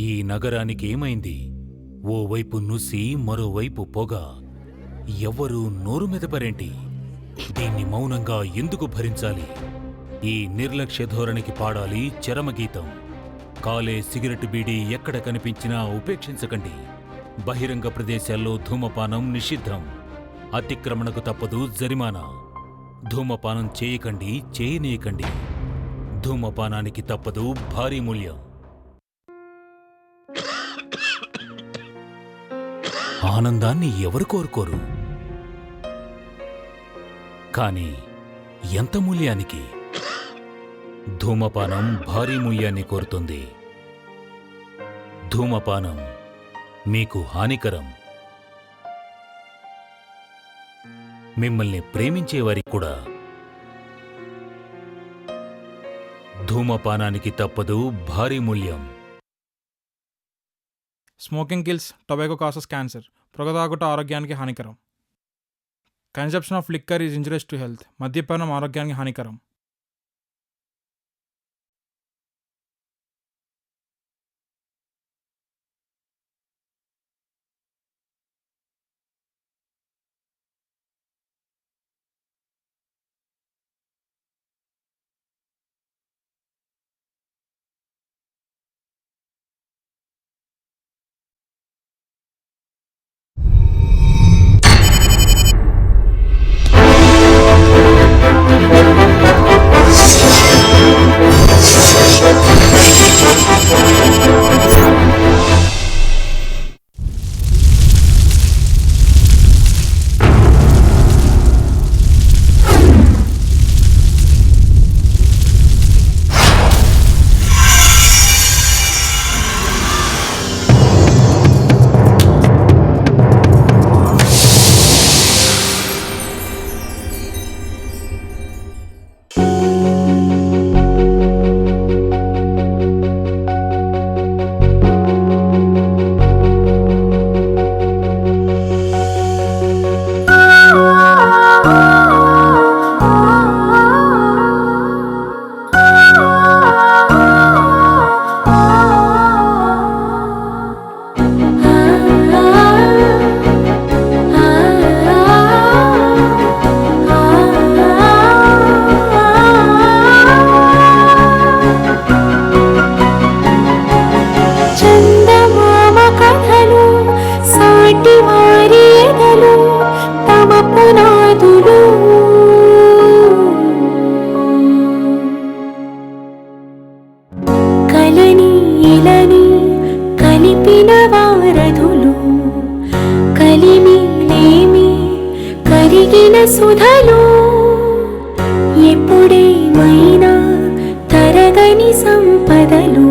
ఈ నగరానికి ఏమైంది? ఓవైపు నుసి మరోవైపు పొగ. ఎవ్వరూ నోరు మెదపరేంటి? దీన్ని మౌనంగా ఎందుకు భరించాలి? ఈ నిర్లక్ష్య ధోరణికి పాడాలి చరమగీతం. కాలే సిగరెట్ బీడీ ఎక్కడ కనిపించినా ఉపేక్షించకండి. బహిరంగ ప్రదేశాల్లో ధూమపానం నిషిద్ధం. అతిక్రమణకు తప్పదు జరిమానా. ధూమపానం చేయకండి, చేయనీయకండి. ధూమపానానికి తప్పదు భారీ మూల్యం. ఆనందాన్ని ఎవరు కోరుకోరు? కానీ ఎంత మూల్యానికి? ధూమపానం భారీ మూల్యాన్ని కోరుతుంది. ధూమపానం మీకు హానికరం. మిమ్మల్ని ప్రేమించేవారికి కూడా. ధూమపానానికి తప్పదు భారీ మూల్యం. Smoking kills, tobacco causes cancer. పొగ ఆరోగ్యానికి హానికరం. Conception of liquor is injurious to health. మద్యపానం ఆరోగ్యానికి హానికరం. సుధలు ఎప్పుడేమైనా తరగని సంపదలు.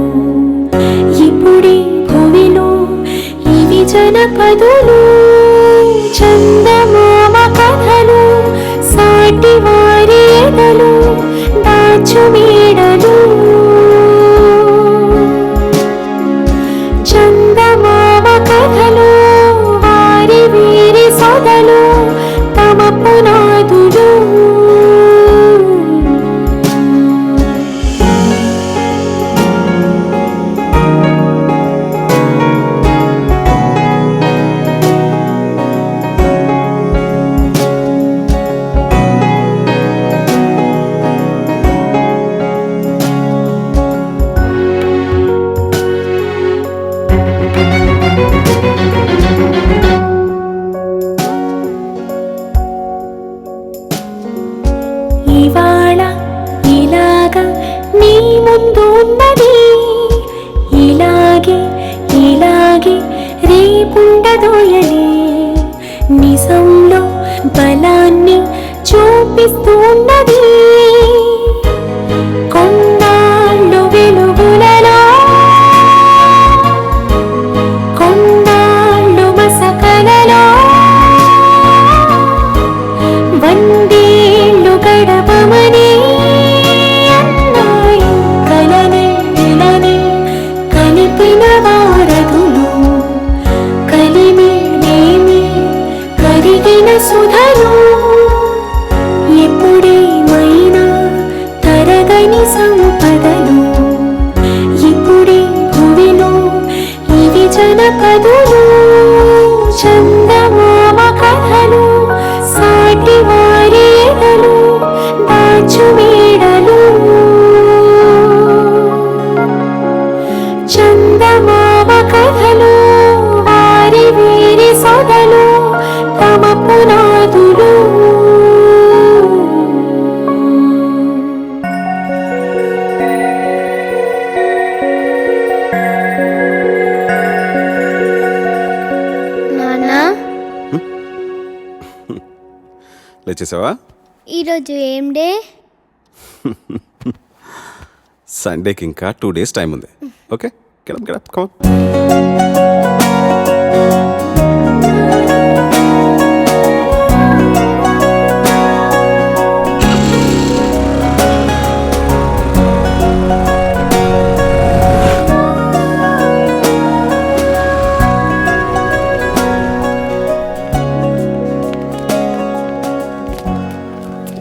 ఇప్పుడే భూమిలో ఇవి జనపదులు. చందమామ కథలు, సాటి వారి ఎదలు, దాచు మేడలు. చందమామ కథలు, వారి వీరి సొదలు, తమ పునాదులు. ఇవాళ ఇలాగా నీ ముందు ఉన్నది, ఇలాగే ఇలాగే రేపుండదోయలే. నిజంలో బలాన్ని చూపిస్తున్నది. కొన్నాళ్ళు వెలుగులలో, కొన్నాళ్ళు మసకలలో, వందేళ్ళు గడపమని అన్నాయి కలనే నిలనే కలిపిన వారధులు. కలిమినేమి కరిగిన సుధలు ఎప్పుడే వచ్చేసావా? ఈరోజు ఏం డే? సండేకి ఇంకా 2 days టైం ఉంది. Okay, getup come.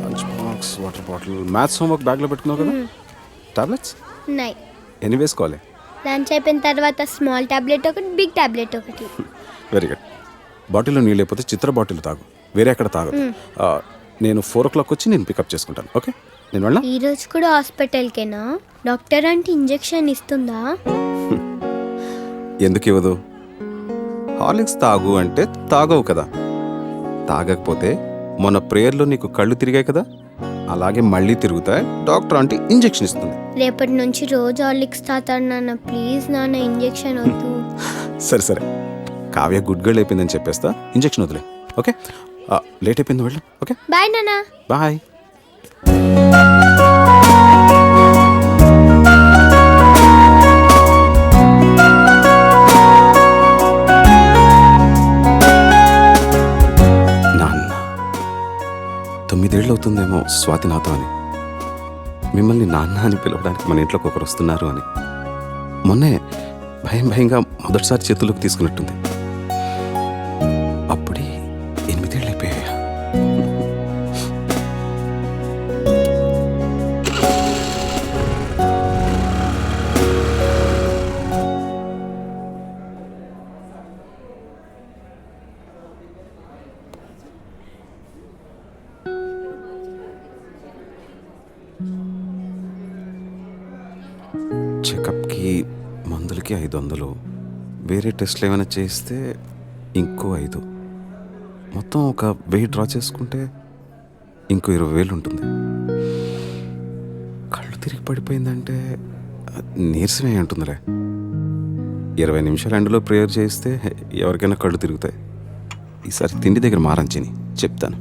Lunch box, water bottle, maths homework బ్యాగ్లో పెట్టుకున్నావు కదా. టాబ్లెట్స్ ఉన్నాయి. ఎన్ని వేసుకోవాలి? లంచ్ అయిపోయిన తర్వాత స్మాల్ టాబ్లెట్ ఒకటి, బిగ్ టాబ్లెట్ ఒకటి. Very good. బాటిల్లో నీళ్ళు లేకపోతే చిత్ర బాటిల్ తాగు, వేరే ఎక్కడ తాగదు. నేను 4 o'clock వచ్చి నేను పికప్ చేసుకుంటాను. ఓకే, నేను వెళ్ళా. ఈరోజు కూడా హాస్పిటల్కేనా? డాక్టర్ అంటే ఇంజెక్షన్ ఇస్తుందా? ఎందుకు ఇవ్వదు? హార్లిక్స్ తాగు అంటే తాగవు కదా. తాగకపోతే మొన్న ప్రేయర్లో నీకు కళ్ళు తిరిగాయి కదా, అలాగే మళ్ళీ తిరుగుతాయి. డాక్టర్ అంటే ఇంజెక్షన్ ఇస్తుంది. రేపటి నుంచి రోజు హార్లిక్స్ తాతాడు నాన్న. ప్లీజ్ నాన్న, ఇంజెక్షన్ వద్దు. సరే సరే, కావ్య గుడ్ గర్ల్ అయిపోయిందని చెప్పేస్తా. ఇంజెక్షన్ వదిలే. ఓకే, లేట్ అయిపోయింది, వెళ్ళు. ఓకే, బాయ్ నాన్న. బాయ్. నాన్న 9 ఏళ్ళు అవుతుందేమో స్వాతి నాతో అని. మిమ్మల్ని నాన్న అని పిలవడానికి మన ఇంట్లోకి ఒకరు వస్తున్నారు అని. మొన్నే భయంగా మొదటిసారి చేతుల్లోకి తీసుకున్నట్టుంది. అప్పుడే 8 ఏళ్ళు అయిపోయాయా? చెకప్కి మందులకి 500, వేరే టెస్ట్లు ఏమైనా చేస్తే ఇంకో 5, మొత్తం ఒక 1000 డ్రా చేసుకుంటే ఇంకో 20,000 ఉంటుంది. కళ్ళు తిరిగి పడిపోయిందంటే నీరసమే ఉంటుందిలే. 20 నిమిషాలు ఎండలో ప్రేయర్ చేస్తే ఎవరికైనా కళ్ళు తిరుగుతాయి. ఈసారి తిండి దగ్గర మారంచిని చెప్తాను.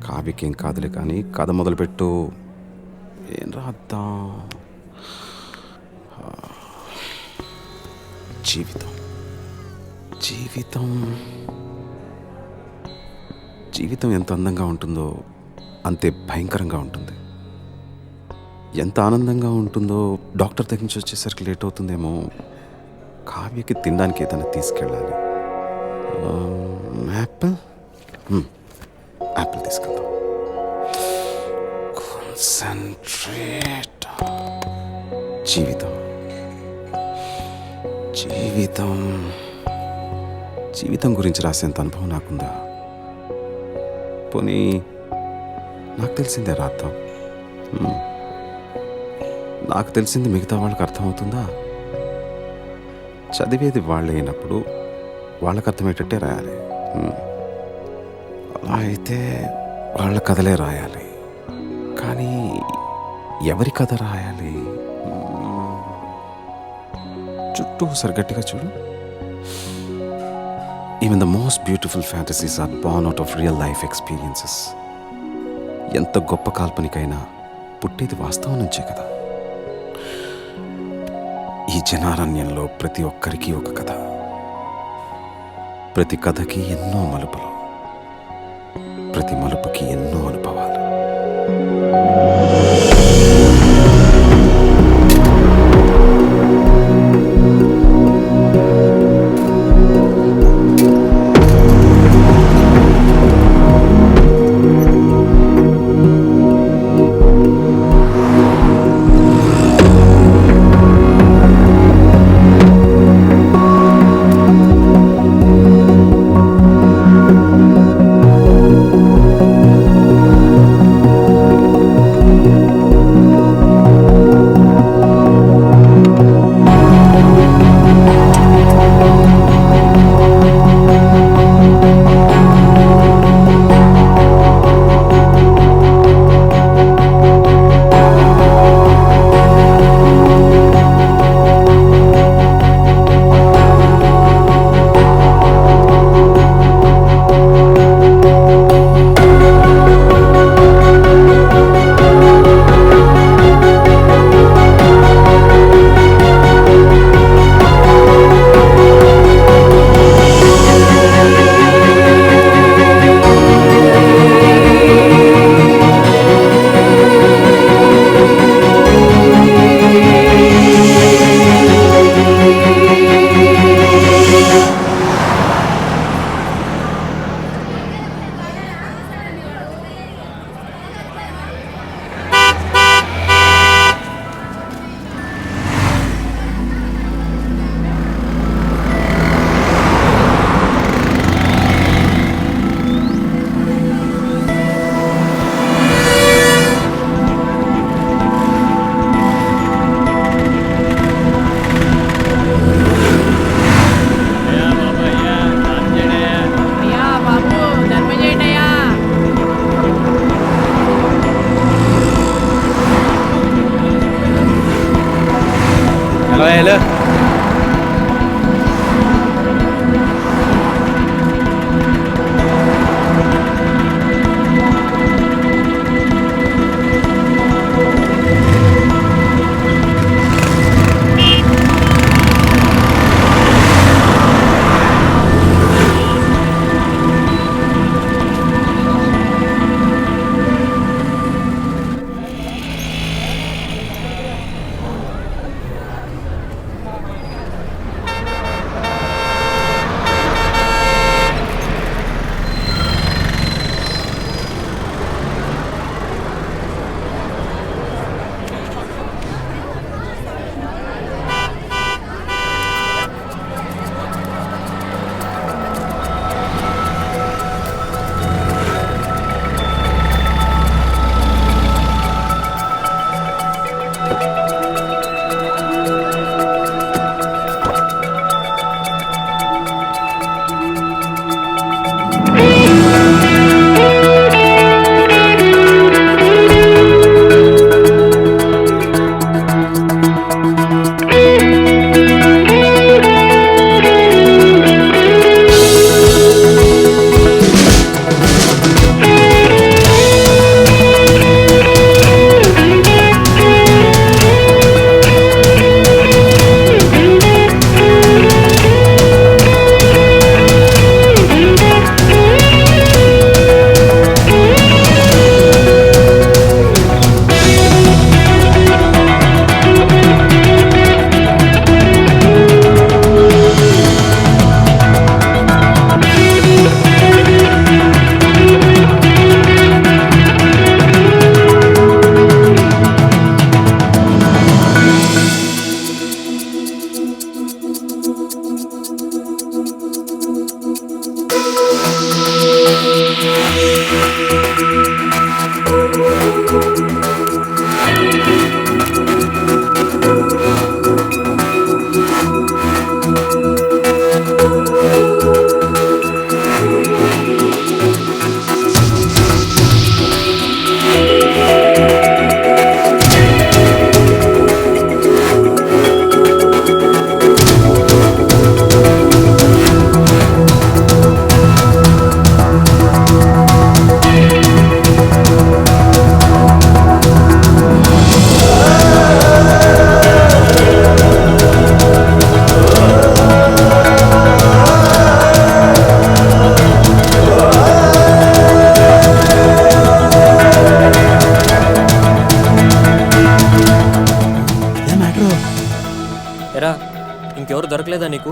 కావ్యకేం కాదులే కానీ కథ మొదలుపెట్టు. ఏం రాద్దాం? జీవితం జీవితం జీవితం ఎంత అందంగా ఉంటుందో అంతే భయంకరంగా ఉంటుంది. ఎంత ఆనందంగా ఉంటుందో డాక్టర్ దగ్గర నుంచి వచ్చేసరికి లేట్ అవుతుందేమో. కావ్యకి తినడానికి ఏదైనా తీసుకెళ్ళాలి. యాపిల్ యాపిల్ తీసుకెళ్దాం. కాన్సంట్రేట్. జీవితం జీవితం జీవితం గురించి రాసేంత అనుభవం నాకుందా? పోనీ నాకు తెలిసిందే రాద్దాం. నాకు తెలిసింది మిగతా వాళ్ళకి అర్థమవుతుందా? చదివేది వాళ్ళే అయినప్పుడు వాళ్ళకి అర్థమయ్యేటట్టే రాయాలి. అలా అయితే వాళ్ళ కథలే రాయాలి. కానీ ఎవరి కథ రాయాలి? చుట్టూ సరిగట్టిగా చూడు. Even the most beautiful fantasies are born out of real life experiences. ఎంత గొప్ప కాల్పనికైనా పుట్టేది వాస్తవం నుంచే కదా. ఈ జనారణ్యంలో ప్రతి ఒక్కరికి ఒక కథ, ప్రతి కథకి ఎన్నో మలుపులు, ప్రతి మలుపుకి ఎన్నో అనుభవాలు. ఇంకెవరు దొరకలేదా నీకు?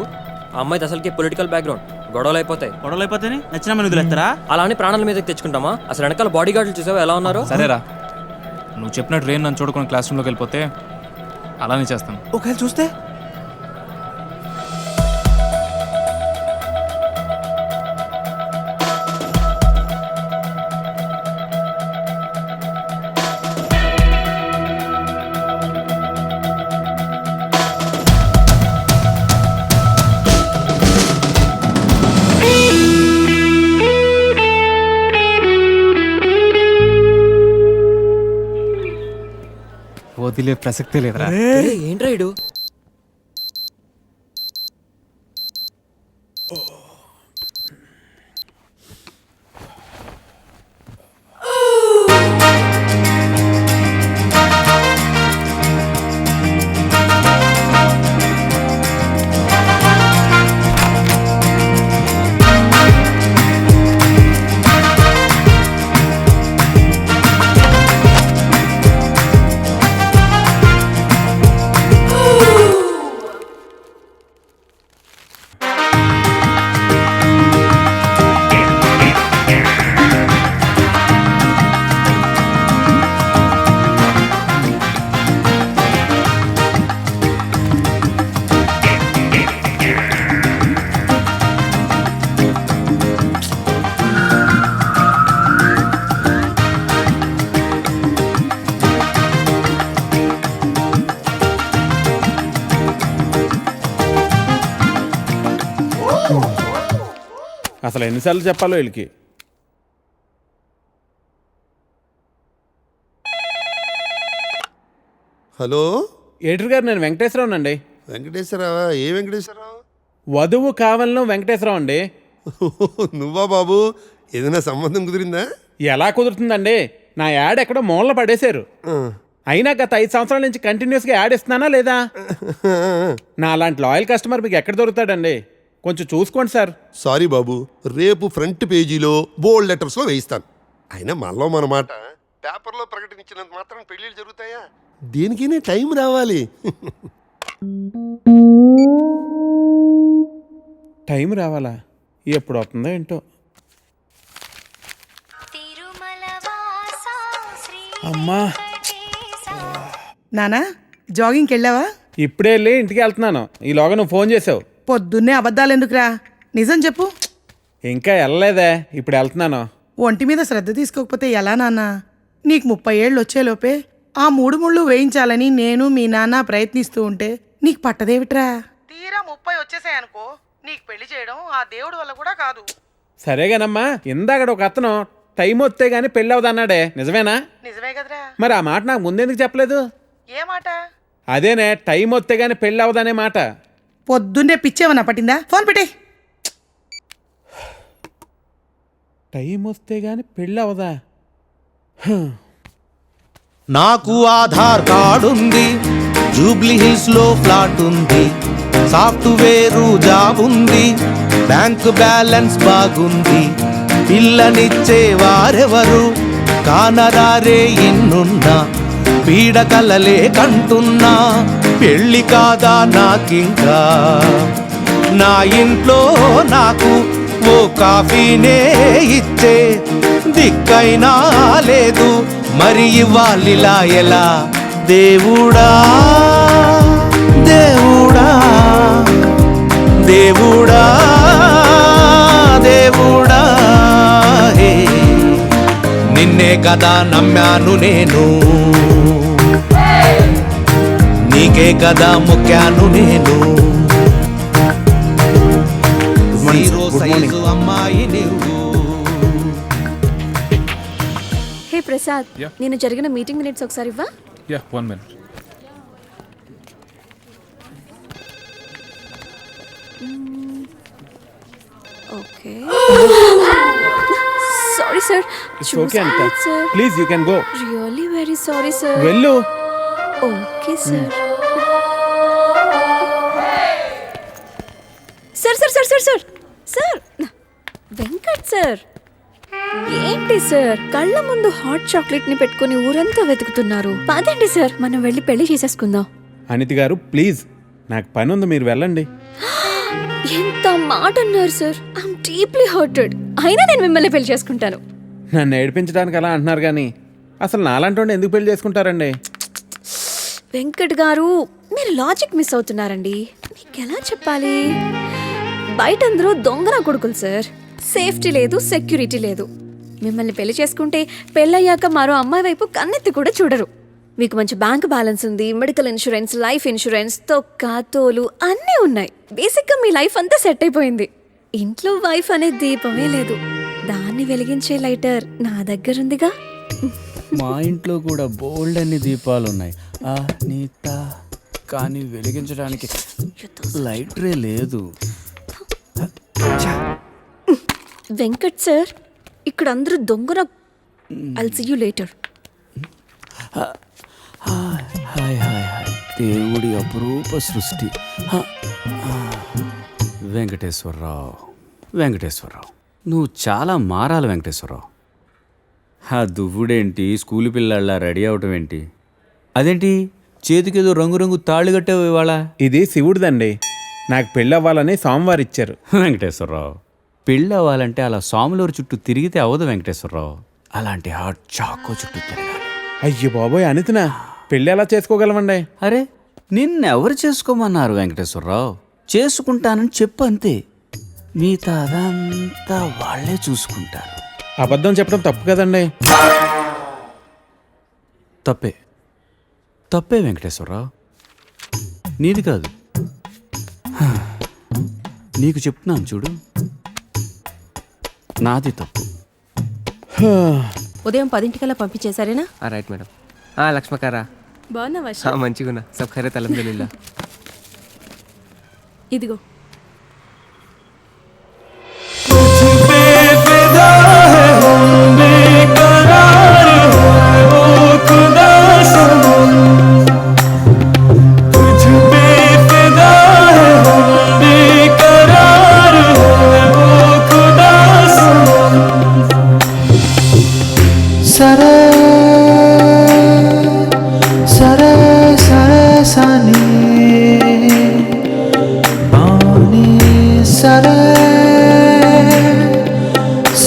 ఆ అమ్మాయిది అసలుకి పొలిటికల్ బ్యాక్గ్రౌండ్, గొడవలు అయిపోతాయి. గొడవలు అయిపోతే నచ్చిన మన వదిలేస్తారా? అలా అని ప్రాణాల మీదకి తెచ్చుకుంటామా? అసలు వెనకాల బాడీ గార్డులు చూసావా ఎలా ఉన్నారు? సరేరా, నువ్వు చెప్పినట్టు ట్రైన్ నన్ను చూడకుండా క్లాస్ రూమ్లోకి వెళ్ళిపోతే అలానే చేస్తాను. ఒకవేళ చూస్తే వదిలే ప్రసక్తే లేదురా. ఏంట్రా ఇడు? అసలు ఎన్నిసార్లు చెప్పాలో వీళ్ళకి. హలో ఎడిటర్ గారు, నేను వెంకటేశ్వరరావు అండి. వెంకటేశ్వరరావా? ఏ వెంకటేశ్వరరావు? వధువు కావాలను వెంకటేశ్వరరావు అండి. నువ్వా బాబు? ఏదైనా సంబంధం కుదిరిందా? ఎలా కుదురుతుందండి? నా యాడ్ ఎక్కడో మూలన పడేశారు. అయినా గత 5 సంవత్సరాల నుంచి కంటిన్యూస్గా యాడ్ ఇస్తున్నానా లేదా? నా అలాంటి లాయల్ కస్టమర్ మీకు ఎక్కడ దొరుకుతాడండి? కొంచెం చూసుకోండి సార్. సారీ బాబు, రేపు ఫ్రంట్ పేజీలో బోల్డ్ లెటర్స్లో వేయిస్తాను. అయినా మనలో మన మాట పేపర్లో ప్రకటించినంత మాత్రం పెళ్ళిళ్ళు జరుగుతాయా? దేనికైనా టైం రావాలి. టైం రావాలా? ఎప్పుడు వస్తుందో ఏంటో. అమ్మా, నానా జాగింగ్కి వెళ్ళావా? ఇప్పుడే వెళ్ళి ఇంటికి వెళ్తున్నాను. ఈలోగా నువ్వు ఫోన్ చేసావు. పొద్దున్నే అబద్ధాలు ఎందుకురా, నిజం చెప్పు. ఇంకా వెళ్ళలేదే, ఇప్పుడు వెళ్తున్నాను. ఒంటి మీద శ్రద్ధ తీసుకోకపోతే ఎలా నాన్న? నీకు 30 ఏళ్ళు వచ్చేలోపే ఆ 3 ముళ్ళు వేయించాలని నేను మీ నాన్న ప్రయత్నిస్తూ ఉంటే నీకు పట్టదేవిట్రా? తీరా 30 వచ్చేసాయనుకో, నీకు పెళ్లి చేయడం ఆ దేవుడి వల్ల కూడా కాదు. సరేగానమ్మా, ఇందాక ఒక అతను టైం వస్తే గానీ పెళ్ళి అవదన్నాడే, నిజమేనా? నిజమే కదరా. మరి ఆ మాట నాకు ముందెందుకు చెప్పలేదు? ఏ మాట? అదేనే, టైం వస్తే గానీ పెళ్ళి అవదనే మాట. పొద్దున్నే పిచ్చేమన్నా పట్టిందా? ఫోన్ పెట్టే. టైం వస్తే గానీ పెళ్ళి అవదా? నాకు ఆధార్ కార్డు ఉంది, జూబ్లీ హిల్స్ లో ఫ్లాట్ ఉంది, సాఫ్ట్వేర్ జాబ్ ఉంది, బ్యాంక్ బ్యాలెన్స్ బాగుంది, పిల్లనిచ్చే వారెవరు కానరారే ఎన్నున్నా, పీడకలలే కంటున్నా, పెళ్ళి కాదా నాకింకా, నా ఇంట్లో నాకు ఓ కాఫీనే ఇచ్చే దిక్కైనా లేదు, మరి ఇవ్వాలిలా ఎలా? దేవుడా దేవుడా దేవుడా దేవుడా, హే నిన్నే కదా నమ్మాను నేను, నీకే కదా మొక్కాను నేను, జీరో సైజు అమ్మాయి నువ్వు. హే ప్రసాద్, నేను జరిగిన మీటింగ్ మినిట్స్ ఒకసారి ఇవ్వా? Yeah, 1 minute. Okay. Sorry sir. It's okay అంట. Please you can go. Really very sorry sir. వెళ్ళు. Okay sir. Sir sir sir sir sir sir Venkat sir, ఏంటి సార్ కళ్ళ ముందు హాట్ చాక్లెట్ ని పెట్టుకుని ఊరంతా వెతుకుతున్నారు? పదండి సార్, మనం వెళ్ళి పెళ్లి చేసేసుకుందాం. అనితి గారు ప్లీజ్, నాకు పని ఉంది, మీరు వెళ్ళండి. ఎంత మాట అన్నారు సార్. I'm deeply hurted. అయినా నేను మిమ్మల్ని పెళ్లి చేసుకుంటాను. నన్ను ఏడిపించడానికి అలా అంటున్నారు కానీ అసలు నాలాంటి ఎందుకు పెళ్లి చేసుకుంటారండి? వెంకట్ గారు, మీరు లాజిక్ మిస్ అవుతున్నారండి. మీకు ఎలా చెప్పాలి? బయట అందరూ దొంగన కొడుకులు సార్. సేఫ్టీ లేదు, సెక్యూరిటీ లేదు. మిమ్మల్ని పెళ్లి చేసుకుంటే పెళ్ళయ్యాక మరో అమ్మాయి వైపు కన్నెత్తి కూడా చూడరు. మీకు మంచి బ్యాంక్ బ్యాలెన్స్ ఉంది, మెడికల్ ఇన్సూరెన్స్, లైఫ్ ఇన్సూరెన్స్, తొక్క తోలు అన్నీ ఉన్నాయి. బేసిక్గా మీ లైఫ్ అంతా సెట్ అయిపోయింది. ఇంట్లో వైఫ్ అనే దీపమే లేదు. దాన్ని వెలిగించే లైటర్ నా దగ్గర ఉందిగా. మా ఇంట్లో కూడా బోల్డ్ అన్ని దీపాలు ఉన్నాయి నీత, కానీ వెలిగించడానికి లైటరే లేదు. వెంకట్ సార్, ఇక్కడ అందరూ దొంగన. I'll see you later. Hi hi hi hi, దేవుడి అపురూప సృష్టి. వెంకటేశ్వరరావు, వెంకటేశ్వరరావు, నువ్వు చాలా మారాలి వెంకటేశ్వరరావు. దువ్వుడేంటి, స్కూల్ పిల్లల్లా రెడీ అవటం ఏంటి? అదేంటి చేతికేదో రంగురంగు తాళి కట్టావు ఇవాళ? ఇది శివుడిదండి. నాకు పెళ్ళి అవ్వాలని స్వామివారు ఇచ్చారు. వెంకటేశ్వరరావు, పెళ్ళి అవ్వాలంటే అలా స్వాములూరు చుట్టూ తిరిగితే అవ్వదు వెంకటేశ్వరరావు. అలాంటి హాట్ చాకో చుట్టూ తిరగాలి. అయ్యో బాబోయ్, అనితనా పెళ్ళి ఎలా చేసుకోగలమండి? అరే, నిన్నెవరు చేసుకోమన్నారు వెంకటేశ్వరరావు? చేసుకుంటానని చెప్పు అంతే. మిగతా అదంతా వాళ్ళే చూసుకుంటారు. అబద్ధం చెప్పడం తప్పు కదండి. తప్పే, తప్పే వెంకటేశ్వరరావు, నీది కాదు. నీకు చెప్తున్నాను చూడు, నాది తప్పు. ఉదయం 10 పంపించేశారేనా? Right madam. లక్ష్మకారా, బాగున్నావా? మంచిగున్నా. సబ్ ఖైరత్ అల్హమ్దులిల్లా. ఇదిగో. సరే సరే సరే సని బాని సరే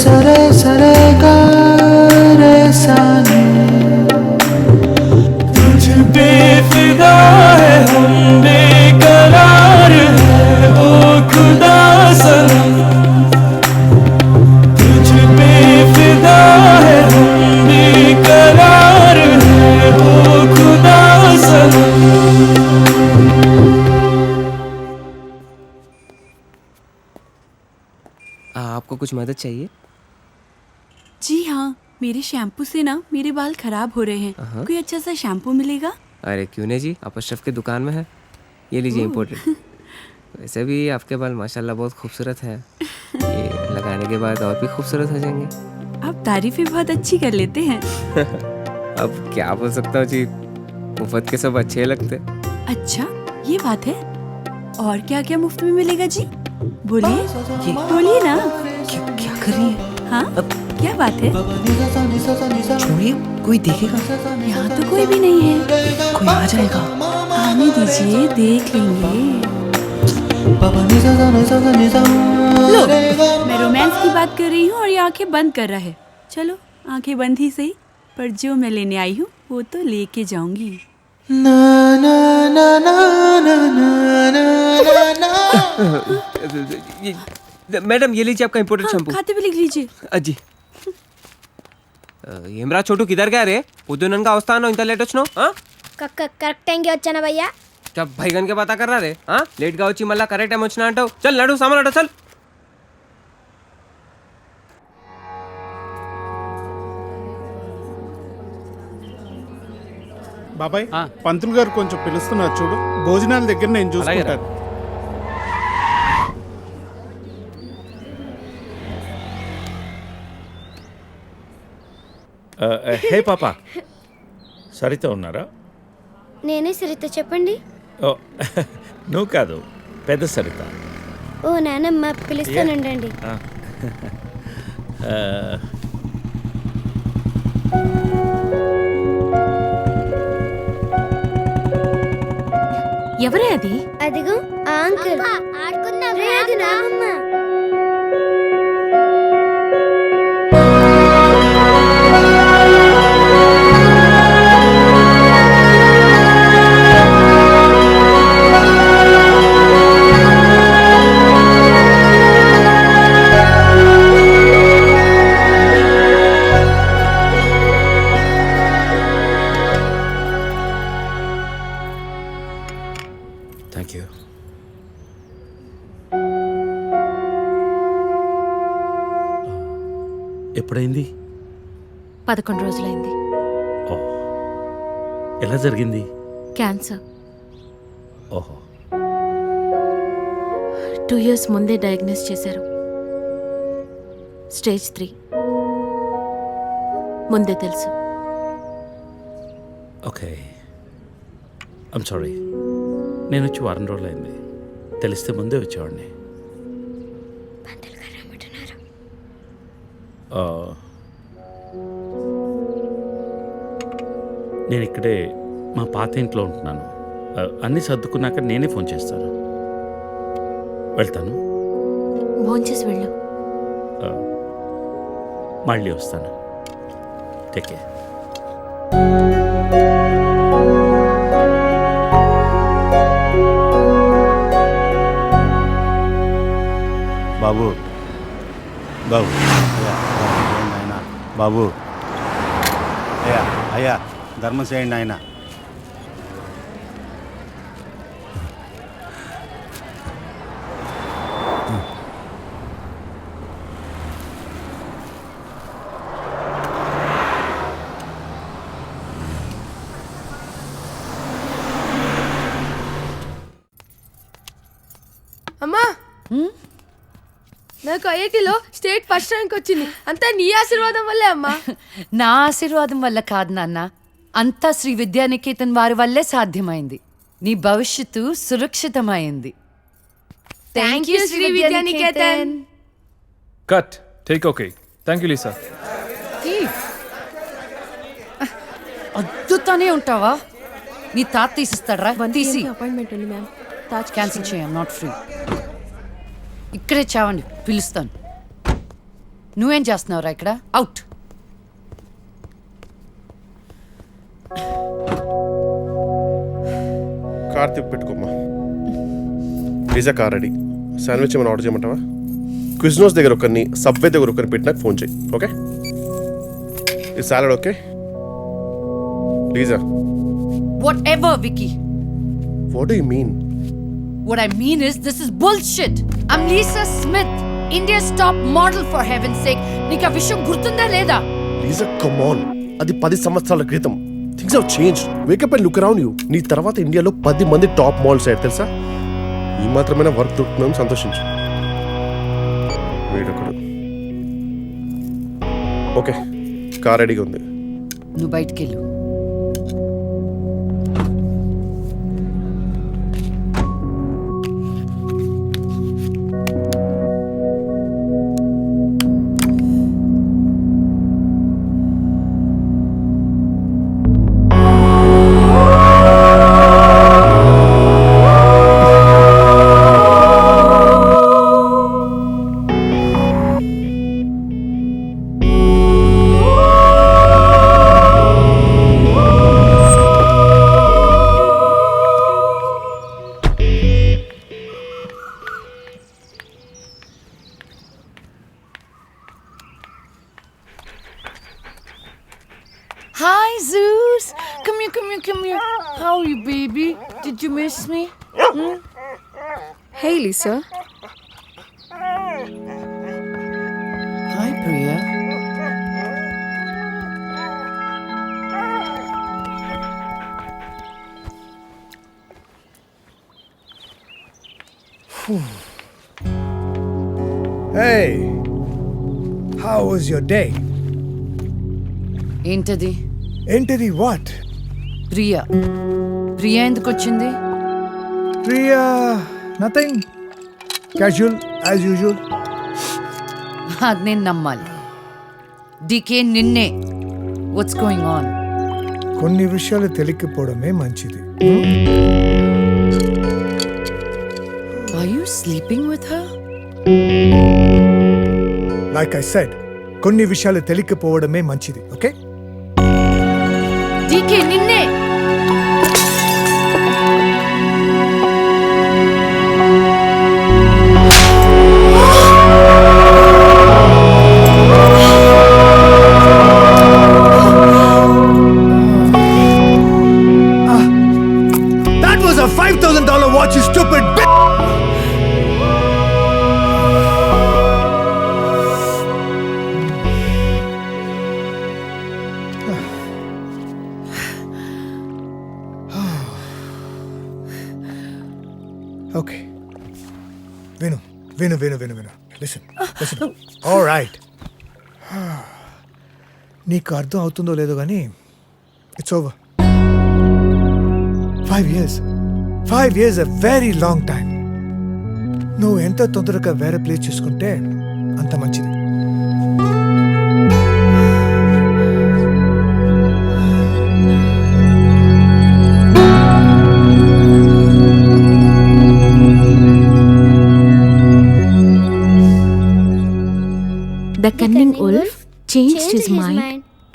సరే సరే గారే సని तुझ पे फिदा है हम बेकरार है ओ खुदा सनम तुझ पे फिदा है हम बेकरार है ओ खुदा सनम. आपको कुछ मदद चाहिए? जी हाँ, मेरे शैम्पू से ना मेरे बाल खराब हो रहे हैं. कोई अच्छा सा शैम्पू मिलेगा? अरे क्यों नहीं जी, आप अशरफ की दुकान में है, ये लीजिए इम्पोर्टेड. वैसे भी आपके बाल माशाल्लाह बहुत खूबसूरत है. ये लगाने के बाद और भी खूबसूरत हो जाएंगे. आप तारीफें बहुत अच्छी कर लेते हैं. अब क्या बोल सकता हूँ जी, मुफ्त के सब अच्छे लगते. अच्छा, ये बात है. और क्या क्या मुफ्त में मिलेगा जी? बोलिए बोलिए ना. क्या कर रही है? हाँ, क्या बात है? छोड़िए, कोई देखेगा. यहाँ तो कोई भी नहीं है. कोई आ जाएगा. आने दीजिए, देख लेंगे. लो, मैं रोमांस की बात कर रही हूँ और ये आंखें बंद कर रहा है. चलो, आंखें बंद ही सही, पर जो मैं लेने आई हूँ वो तो लेके जाऊंगी. ना ना ना ना ना ना ना ना. मैडम ये लीजिए आपका इम्पोर्टेड शैम्पू. खाते भी लिख लीजिए. అజ్జి ఏమ్రా చోటు కిదర్ గా రే పొద్దుననగా వస్తాను ఇంత లేట్ వచ్చినావు. కరెక్ట్ టైంకి వచ్చానా భయ్యా? భైగన్ కే బాతా కర్రా రే. లేట్ గా వచ్చి మళ్ళీ కరెక్ట్ టైం వచ్చినా అంటావు. చల్ నడు సామాన్ అడు చల్. బాబాయ్, పంతులు గారు కొంచెం పిలుస్తున్నారు చూడు. భోజనాల దగ్గర నేను చూసుకుంటాను. హే పాప, సరిత ఉన్నారా? నేనే సరిత, చెప్పండి. ఓ నువ్వు కాదు, పెద్ద సరిత. ఓ నానమ్మ, పిలుస్తానండి. ఎవరే అది? అది 11 రోజులైంది. ఎలా జరిగింది? క్యాన్సర్. ఓహో. 2 years ముందే డయాగ్నోస్ చేశారు. స్టేజ్ 3. ముందే తెలుసు. Okay, I'm sorry. నేను వచ్చి వారం రోజులైంది. తెలిస్తే ముందే వచ్చేవాడిని. నేను ఇక్కడే మా పాత ఇంట్లో ఉంటున్నాను. అన్నీ సర్దుకున్నాక నేనే ఫోన్ చేస్తాను. వెళ్తాను. భోంచేసి వెళ్ళు. మళ్ళీ వస్తాను. Take care. బాబు బాబు ఆయన బాబు అయ్యా అయ్యా ధర్మం చేయండి ఆయన. అమ్మా, నాకు ఐఐటిలో స్టేట్ ఫస్ట్ ర్యాంక్ వచ్చింది. అంతా నీ ఆశీర్వాదం వల్లే అమ్మా. నా ఆశీర్వాదం వల్ల కాదు నాన్న, అంతా శ్రీ విద్యానికేతన్ వారి వల్లే సాధ్యమైంది. నీ భవిష్యత్తు సురక్షితమైంది. Thank you Shri Vidyanikethan. Cut. Take okay. Thank you Lisa. అద్దుతానే ఉంటావా? నీ తాత తీసిస్తాడరా? తీసి అపాయింట్మెంట్ ఉంది మ్యామ్. క్యాన్సిల్ చేయం. Not free. ఇక్కడే చావండి, పిలుస్తాను. నువ్వేం చేస్తున్నావురా ఇక్కడ? అవుట్. కార్తీక్ పెట్టుకోమ్మా. Pizza car ready. శాండ్విచ్ ఏమైనా ఆర్డర్ చేయమంటావా? క్విజ్నోస్ దగ్గర ఒకరిని, సబ్వే దగ్గర ఒకరిని పెట్టి నాకు ఫోన్ చేయి. ఓకే? ఈ salad okay? లీజా. Whatever, Vicky. What do you mean? What I mean is, this is bullshit. I'm Lisa Smith, India's top model, for heaven's sake. నీకు ఆ విషయం గుర్తుందా లేదా? లీజా, కమ్ ఆన్. అది 10 సంవత్సరాల క్రితం. Things have changed. Wake up and look around you. నీ తర్వాత ఇండియాలో 10 మంది టాప్ మోడల్స్ అయ్యారు తెలుసా? ఈ మాత్రమైనా వర్క్ దొరుకుతుందని సంతోషించు. వీడొకడు. ఓకే, కార్ రెడీగా ఉంది. నువ్వు బయటికెళ్ళు. Hi, Zeus. Come here, come here, come here. How are you, baby? Did you miss me? Hey, Lisa. Hi, Priya. Hey, how was your day? ఏంటది? ఏంటిది? వాట్? ప్రియా. ప్రియా ఎందుకు వచ్చింది? Priya nothing, casual as usual. అది నేను నమ్మాలి. డీకే నిన్నే. What's going on? కొన్ని విషయాలు తెలియకపోవడమే మంచిది. Are you sleeping with her? Like I said, కొన్ని విషయాలు తెలియకపోవడమే మంచిది. ఓకే? డీకే నిన్నే. That was a $5,000 watch, you stupid bitch! Okay విను విను విను విను విను లిసన్ లిసన్ ఆల్ రైట్ నీకు అర్థం అవుతుందో లేదో కానీ it's over 5 years a very long time. నువ్వు ఎంత తొందరగా వేరే ప్లేస్ చూసుకుంటే అంత మంచిది. The cunning wolf changed his mind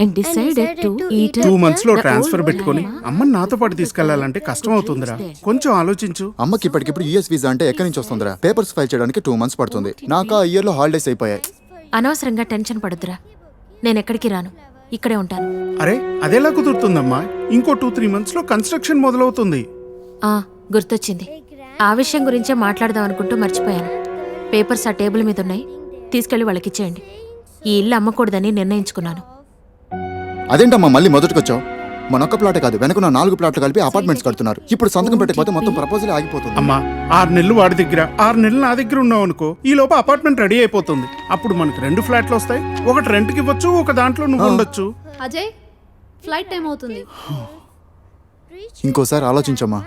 and decided to eat 2 months లో ట్రాన్స్ఫర్ పెట్టుకొని అమ్మని నాతో పాటు తీసుకెళ్లాలంటే కష్టం అవుతుందిరా. కొంచెం ఆలోచించు. అమ్మకి ఇప్పటికిప్పుడు యూఎస్ వీసా అంటే ఎక్కడి నుంచి వస్తుందిరా? పేపర్స్ ఫైల్ చేయడానికి 2 months పడుతుంది. నాకు ఆ ఇయర్ లో హాలిడేస్ అయిపోయాయి. అనవసరంగా టెన్షన్ పడొద్దురా. నేను ఎక్కడికి రాను, ఇక్కడే ఉంటాను. అరే అదెలా కుదురుతుందమ్మా? ఇంకో 2-3 months లో కన్స్ట్రక్షన్ మొదలవుతుంది. గుర్తొచ్చింది. ఆ విషయం గురించే మాట్లాడదాం అనుకుంటూ మర్చిపోయాను. పేపర్స్ ఆ టేబుల్ మీద ఉన్నాయి, తీసుకెళ్లి వాళ్ళకి ఇచ్చేయండి. ఈ ఇల్లు అమ్మకూడదని నిర్ణయించుకున్నాను. అదేంటమ్మా మళ్ళీ మొదటికొచ్చావు? మనొక్క ప్లాటే కాదు, వెనక 4 ప్లాట్లు కలిపి అపార్ట్మెంట్స్ కడుతున్నారు. ఇప్పుడు సంతకం పెట్టకపోతే మొత్తం ప్రపోజల్ ఆగిపోతుంది. అమ్మా 6 నెలలు వాడి దగ్గర 6 నెలలు నా దగ్గర ఉన్నావు అనుకో, ఈ లోపు అపార్ట్మెంట్ రెడీ అయిపోతుంది. అప్పుడు మనకు 2 ఫ్లాట్లు వస్తాయి. ఒకటి రెంట్కి ఇవ్వచ్చు, ఒక దాంట్లో నువ్వు ఉండొచ్చు. అజయ్ ఫ్లైట్ టైం అవుతుంది. ఇంకోసారి ఆలోచించమ్మా.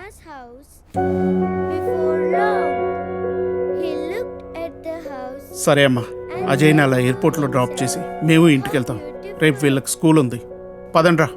సరే అమ్మా, అజయ్ని అలా ఎయిర్పోర్ట్లో డ్రాప్ చేసి మేము ఇంటికి వెళ్తాం. రేపు వీళ్ళకి స్కూల్ ఉంది. పదండ్రా.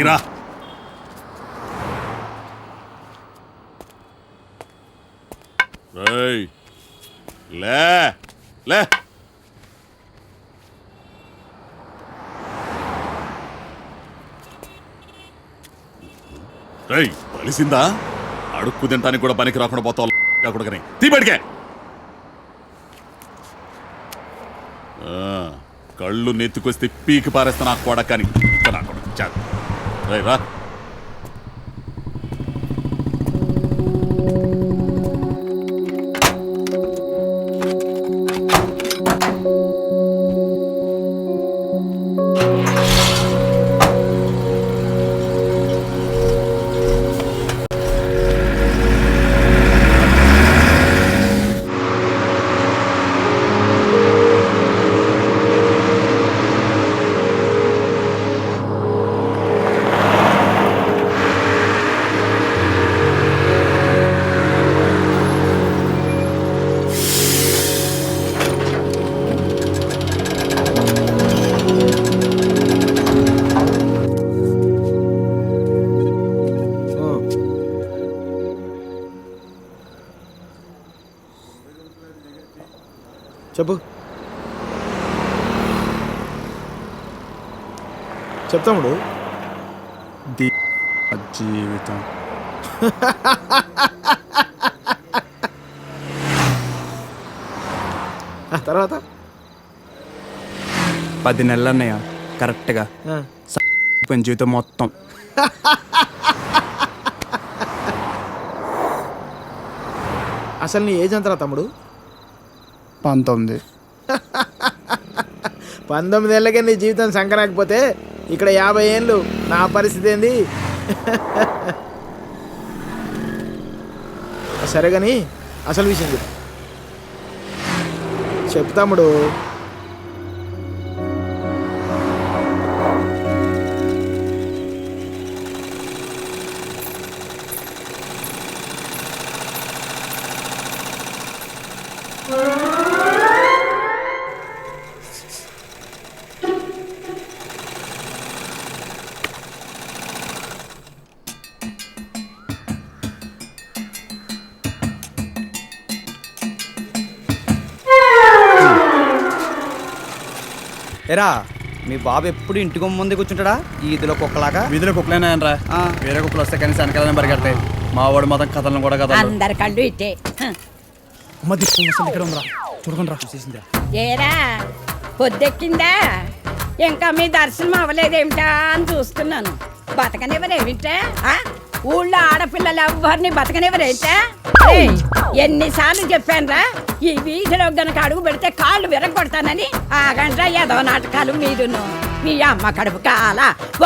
ఈరా లే లే కలిసిందా? అడుక్కు తింటానికి కూడా పనికి రాకుండా పోతావు కొడుకని తీపడికే. కళ్ళు నెత్తుకొస్తే పీకి పారేస్తా నాకు కొడకని. నా కొడుకు చాలు రా. చెప్పు. చెప్తాముడు. జీవితం తర్వాత 10 నెలలు అన్నయ్య కరెక్ట్గా జీవితం మొత్తం. అసలు నీ ఏజ్ ఎంతరా తమ్ముడు? 19. 19 ఏళ్ళకే నీ జీవితం సంకరాకపోతే ఇక్కడ 50 ఏళ్ళు నా పరిస్థితి ఏంది? సరే కానీ అసలు విషయం చెప్పు తమ్ముడు. ఎరా మీ బాబు ఎప్పుడు ఇంటికి ముందే కూర్చుంటాడా ఈ ఇదిలో కుక్కలాగా? వీధిలో కుక్కలేనా రా, వేరే కుక్కలు వస్తే కానీ వెనకాలనే పరిగెడతాయి. మా వాడు మాత్రం కథలను కూడా కథలు. అందరి కళ్ళు ఇట్టే. ఇక్కడ ఉందిరా, చూడకుండా చూసేసిందా? ఏరా పొద్దెక్కిందా? ఇంకా మీ దర్శనం అవ్వలేదేమిటా అని చూస్తున్నాను. బతకనివ్వరేమిటా? ఊళ్ళో ఆడపిల్లలు ఎవరిని బతకనివ్వరేమిటా? ఎన్నిసార్లు చెప్పానురా, ఈ వీధిలో గనక అడుగు పెడితే కాళ్ళు విరగొడతానని. ఆగండ్రా ఏదో నాటకాలు మీరును. మీ అమ్మ కడుపు కాల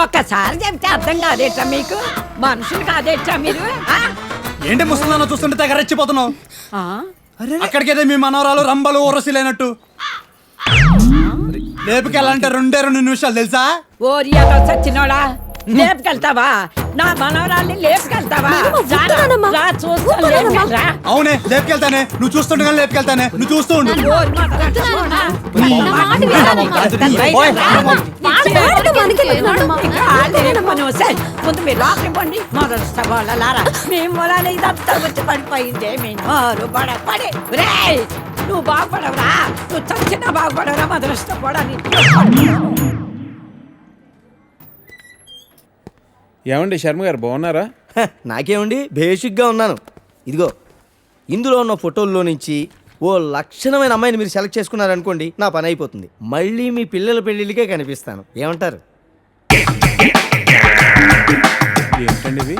ఒక్కసారి చెప్తే అర్థం కాదేట్రా మీకు? మనుషులు కాదేట్రా మీరు? ఏంటి ముసలిదాన్ని చూస్తుంటే తెగ రెచ్చిపోతున్నావు? అక్కడికైతే మీ మనవరాలు రంబలు ఊరసిలేనట్టు లేపుకెళ్ళాలంటే 2 నిమిషాలు తెలుసా? ఓరియాతో చచ్చినోడా, లేపుకెళ్తావా? నా మనవరాల్ని లేపుకెళ్తావా? అవునే లేపుకెళ్తానే, నువ్వు చూస్తుండగా లేపుకెళ్తానే, నువ్వు చూస్తూ ఉండు. ముందు మీరు లోపలి పండి మొదలుస్తారా? మీ మూలాన్ని ఇదంతా వచ్చి పడిపోయిందే. మీ నోరు పడి నువ్వు బాగుపడవరా, నువ్వు చచ్చినా బాగుపడవరా, మొదలుస్తాని. ఏమండి శర్మ గారు బాగున్నారా? నాకేమండి, బేసిక్గా ఉన్నాను. ఇదిగో ఇందులో ఉన్న ఫోటోల్లో నుంచి ఓ లక్షణమైన అమ్మాయిని మీరు సెలెక్ట్ చేసుకున్నారనుకోండి, నా పని అయిపోతుంది. మళ్ళీ మీ పిల్లల పెళ్ళిళ్ళకే కనిపిస్తాను. ఏమంటారు? ఏంటండి ఇవి?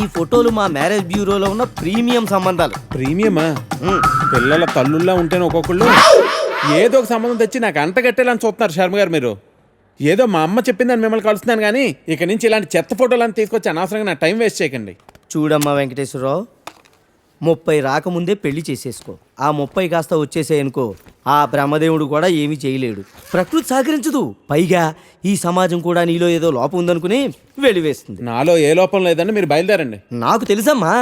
ఈ ఫోటోలు మా మ్యారేజ్ బ్యూరోలో ఉన్న ప్రీమియం సంబంధాలు. ప్రీమియమా? పిల్లల తల్లుల్లా ఉంటేనే ఒక్కొక్కళ్ళు ఏదో ఒక సంబంధం తెచ్చి నాకు అంటగట్టేలని చూస్తున్నారు శర్మ గారు మీరు. ఏదో మా అమ్మ చెప్పిందని మిమ్మల్ని కలుస్తున్నాను కానీ ఇక నుంచి ఇలాంటి చెత్త ఫోటోలను తీసుకొచ్చి అనవసరంగా నా టైం వేస్ట్ చేయకండి. చూడమ్మా వెంకటేశ్వరరావు, 30 రాకముందే పెళ్లి చేసేసుకో. ఆ 30 కాస్త వచ్చేసేయనుకో, ఆ బ్రహ్మదేవుడు కూడా ఏమీ చేయలేడు. ప్రకృతి సహకరించదు. పైగా ఈ సమాజం కూడా నీలో ఏదో లోపం ఉందనుకుని వెలివేస్తుంది. నాలో ఏ లోపం లేదని మీరు బయలుదేరండి. నాకు తెలుసమ్మా,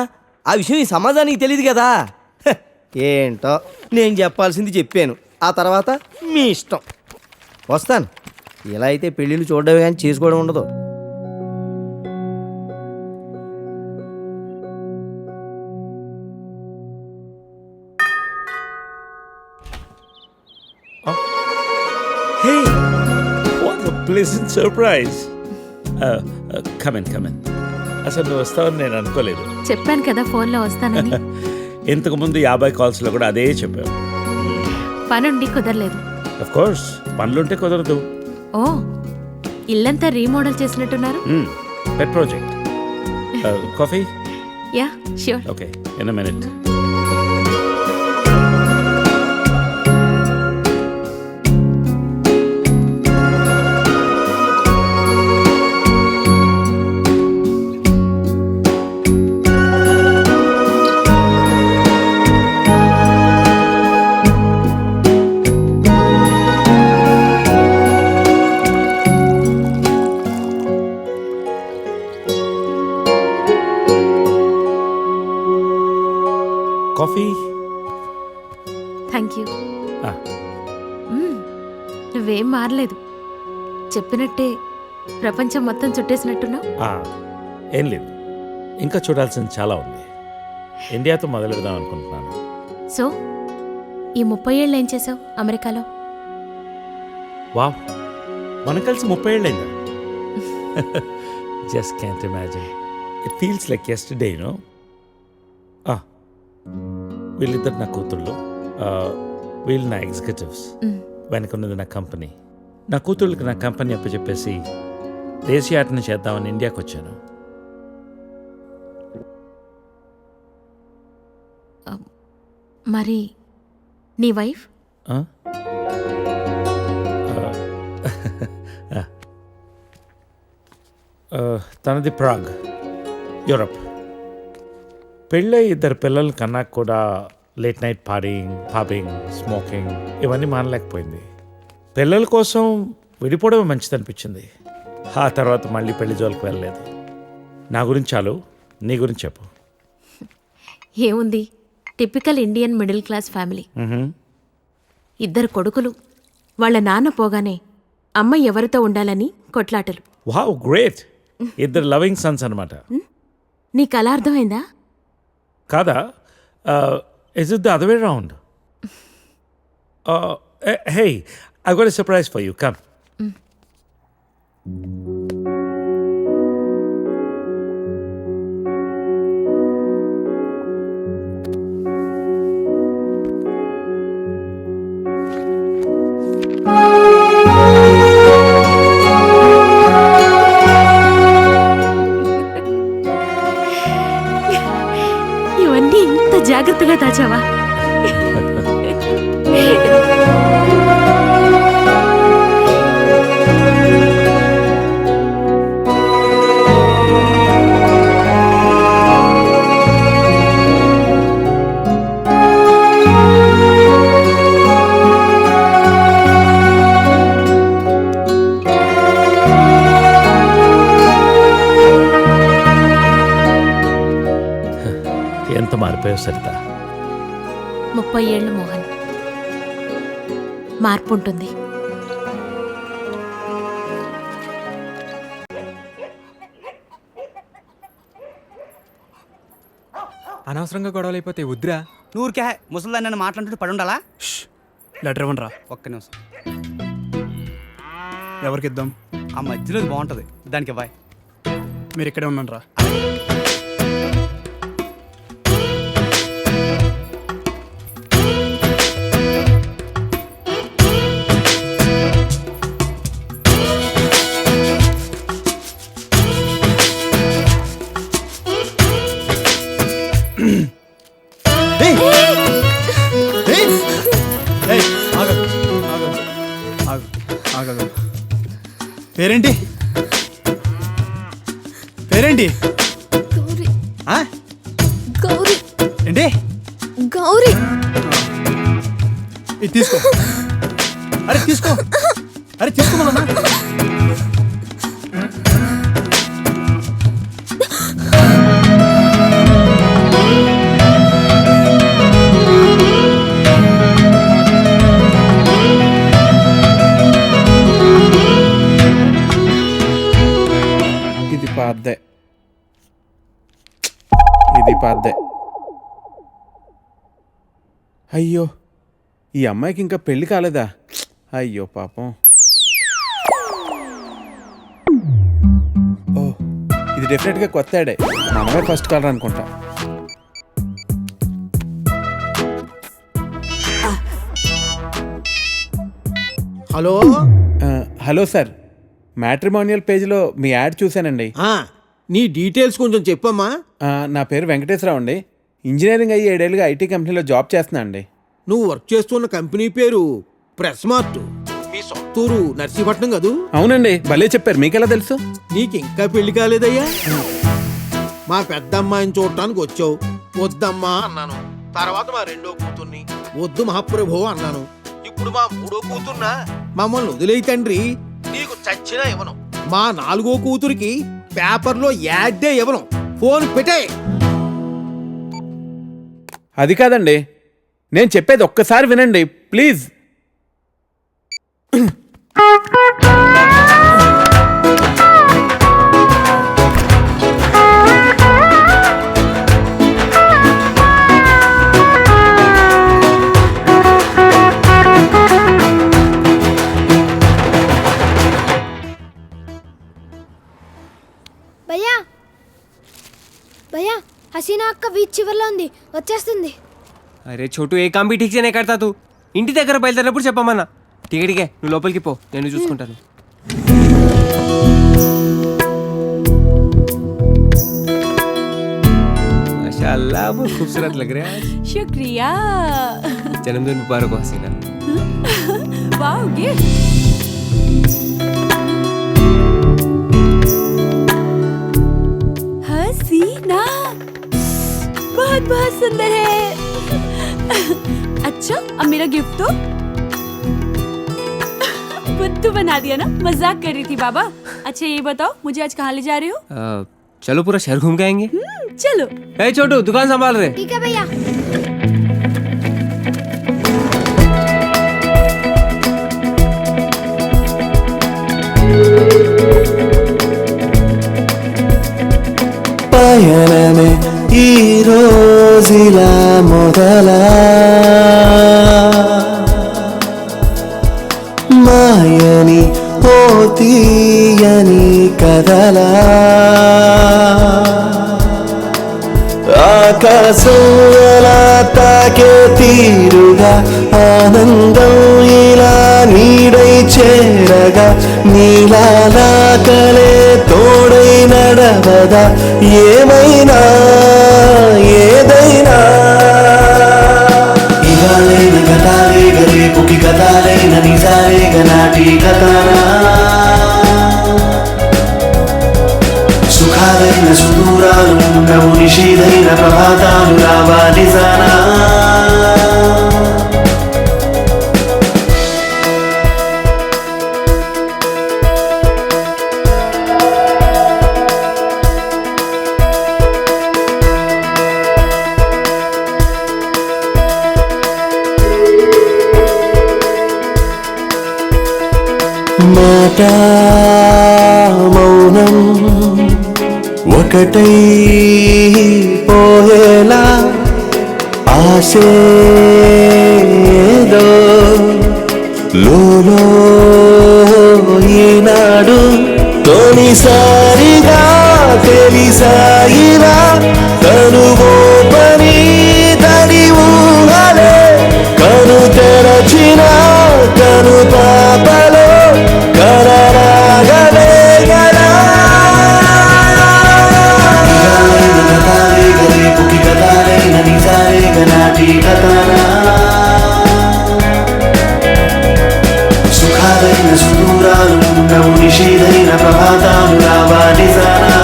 ఆ విషయం ఈ సమాజానికి తెలియదు కదా. ఏంటో నేను చెప్పాల్సింది చెప్పాను, ఆ తర్వాత మీ ఇష్టం. వస్తాను. ఇలా అయితే పెళ్ళిళ్ళు చూడడమే కానీ చేసుకోవడం ఉండదు. Hey, what a pleasant surprise. Come in. అసలు నువ్వు వస్తావని నేను అనుకోలేదు. చెప్పాను కదా ఫోన్లో వస్తానని. ఇంతకుముందు 50 కాల్స్లో కూడా అదే చెప్పావు. పనుండి కుదరలేదు. అఫ్ కోర్స్, పనులుంటే కుదరదు. ఓ, ఇల్లంతా రీమోడల్ చేసినట్టున్నారు. పెట్ project. Coffee? Yeah sure. Okay, in a minute. Coffee? Thank you. నువ్వేం మారలేదు, చెప్పినట్టే ప్రపంచం మొత్తం చుట్టేసినట్టున్నావు. ఏం లేదు, ఇంకా చూడాల్సింది చాలా ఉంది. ఇండియాతో మొదలు పెడదాం అనుకుంటున్నాను. సో ఈ 30 ఏళ్ళు ఏం చేసావు అమెరికాలో? వావ్, మనం కలిసి 30 ఏళ్ళైందా? Just can't imagine. It feels like yesterday, you know. వీళ్ళిద్దరు నా కూతుళ్ళు, వీళ్ళు నా ఎగ్జిక్యూటివ్స్. వెనకున్నది నా కంపెనీ. నా కూతుళ్ళకి నా కంపెనీ అప్పచెప్పేసి దేశీయాటన చేద్దామని ఇండియాకి వచ్చాను. మరి నీ వైఫ్? తనది ప్రాగ్, యూరప్. పెళ్ళై 2 పిల్లలు కన్నా కూడా late night partying, pubbing, smoking ఇవన్నీ మానలేకపోయింది. పిల్లల కోసం విడిపోవడమే మంచిది అనిపించింది. ఆ తర్వాత మళ్ళీ పెళ్లి జోలికి వెళ్ళలేదు. నా గురించి చాలు, నీ గురించి చెప్పు. ఏముంది, typical Indian middle class family. 2 కొడుకులు. వాళ్ళ నాన్న పోగానే అమ్మ ఎవరితో ఉండాలని కొట్లాటలు. Wow, great. 2 లవింగ్ సన్స్ అనమాట. నీకు అలా అర్థమైందా? కాదా? Is it the other way round? Hey, I got a surprise for you. Come. ఇవన్నీ ఇంత జాగ్రత్తగా దాచావా? ఎంత మారిపోయావు సరిత. 30 ఏళ్ళు మోహన్. మార్పు ఉంటుంది. అనవసరంగా గొడవలు అయిపోతే వద్దురా. నూరికే ముసలిదాన్ని నన్ను మాట్లాడుతూ పడి ఉండాలా? లెటర్ ఇవ్వండి రా. ఒక్క నిమిషం. ఎవరికి ఇద్దాం? ఆ మధ్యలో బాగుంటుంది, దానికి ఇవ్వాలి. మీరు ఇక్కడే ఉండండి రా. పేరేంటి? పేరేంటి? గౌరీ. ఆ? గౌరీ. ఏంటి? గౌరీ. ఇది తీసుకో. అరే తీసుకో. అరే తీసుకోమన్నా. ఇది పాద్దే. అయ్యో, ఈ అమ్మాయికి ఇంకా పెళ్లి కాలేదా? అయ్యో పాపం. ఓ, ఇది డెఫినెట్గా కొత్త యాడే. మా అమ్మాయి ఫస్ట్ కలర్ అనుకుంటా. హలో. హలో సార్, మ్యాట్రిమోనియల్ పేజీలో మీ యాడ్ చూశానండి. నీ డీటెయిల్స్ కొంచెం చెప్పమ్మా. నా పేరు వెంకటేశ్వరరావు అండి. ఇంజనీరింగ్ అయ్యి 7 ఏళ్ళుగా ఐటీ కంపెనీలో జాబ్ చేస్తున్నా అండి. నువ్వు వర్క్ చేస్తున్న కంపెనీ పేరు ప్రెస్ మార్ట్. మీ సొంతూరు నర్సీపట్నం కదూ? అవునండి, భలే చెప్పారు. మీకెలా తెలుసు? నీకు ఇంకా పెళ్లి కాలేదయ్యా? మా పెద్ద అమ్మాయిని చూడటానికి వచ్చావు. వద్దమ్మా అన్నాను. తర్వాత మా 2వ కూతుర్ని వద్దు మహాప్రభు అన్నాను. ఇప్పుడు మా 3వ కూతుర్నా? మమ్మల్ని వదిలేయి తండ్రి, నీకు చచ్చినా ఇవ్వను. మా 4వ కూతురికి పేపర్లో యాడ్డే ఇవ్వను. ఫోన్ పెట్టే. అది కాదండి, నేను చెప్పేది ఒక్కసారి వినండి ప్లీజ్. భయ్యా భయ్యా, హసీనా అక్క బీచ్ చివర్లో ఉంది, వచ్చేస్తుంది. అరే చోటు, ఏ కామ్ బీ ఠీక్ సే నే కర్తా తూ. ఇంటి దగ్గర బయలుదేరినప్పుడు చెప్పమన్నా. టికెట్కే, నువ్వు లోపలికి పో, నేను చూసుకుంటాను. माशाअल्लाह, बहुत खूबसूरत लग रहे हैं. शुक्रिया. जन्मदिन मुबारक हो हसीना. Wow, gift. ना, बहुत बहुत सुंदर है। अच्छा अब मेरा गिफ्ट तो बुद्धू बना दिया ना, मजाक कर रही थी बाबा। अच्छा ये बताओ मुझे आज कहाँ ले जा रहे हो? चलो पूरा शहर घूम के आएंगे। चलो। ए छोटू दुकान संभाल रहे। ठीक है भैया। పయనమే ఈ రోజులా మొదలా మాయని ఓ తీయని కదలా ఆకాశం ఎలా తాకే తీరుగా ఆనందం ఇలా నీడై చేరగా నీలాలా కలే తోడై నడవదా ఏమైనా ఏదైనా ఇవాళైన గతాలే రేపుకి గతాలైన నిజాలే గనాటి కథనా సుఖాలైన సుదూరాలు ఉండవు నిషీదైన ప్రభాతాలు రావా నిజానా మాట మౌనం ఒకటై పోయేలా ఆశేదో లోలో ఈనాడు తొలిసారిగా తెలిసాయిరా తనువో పని తడి ఊహలే కను తెరచిన కను పాపలో కలరాగలే గలా రేపుకి గతాలైన నిజాలే గనాటి కథనా సుఖాలైన సుదూరాలు ఉండవు నిషీదైన ప్రభాతాలు రావా నిజానా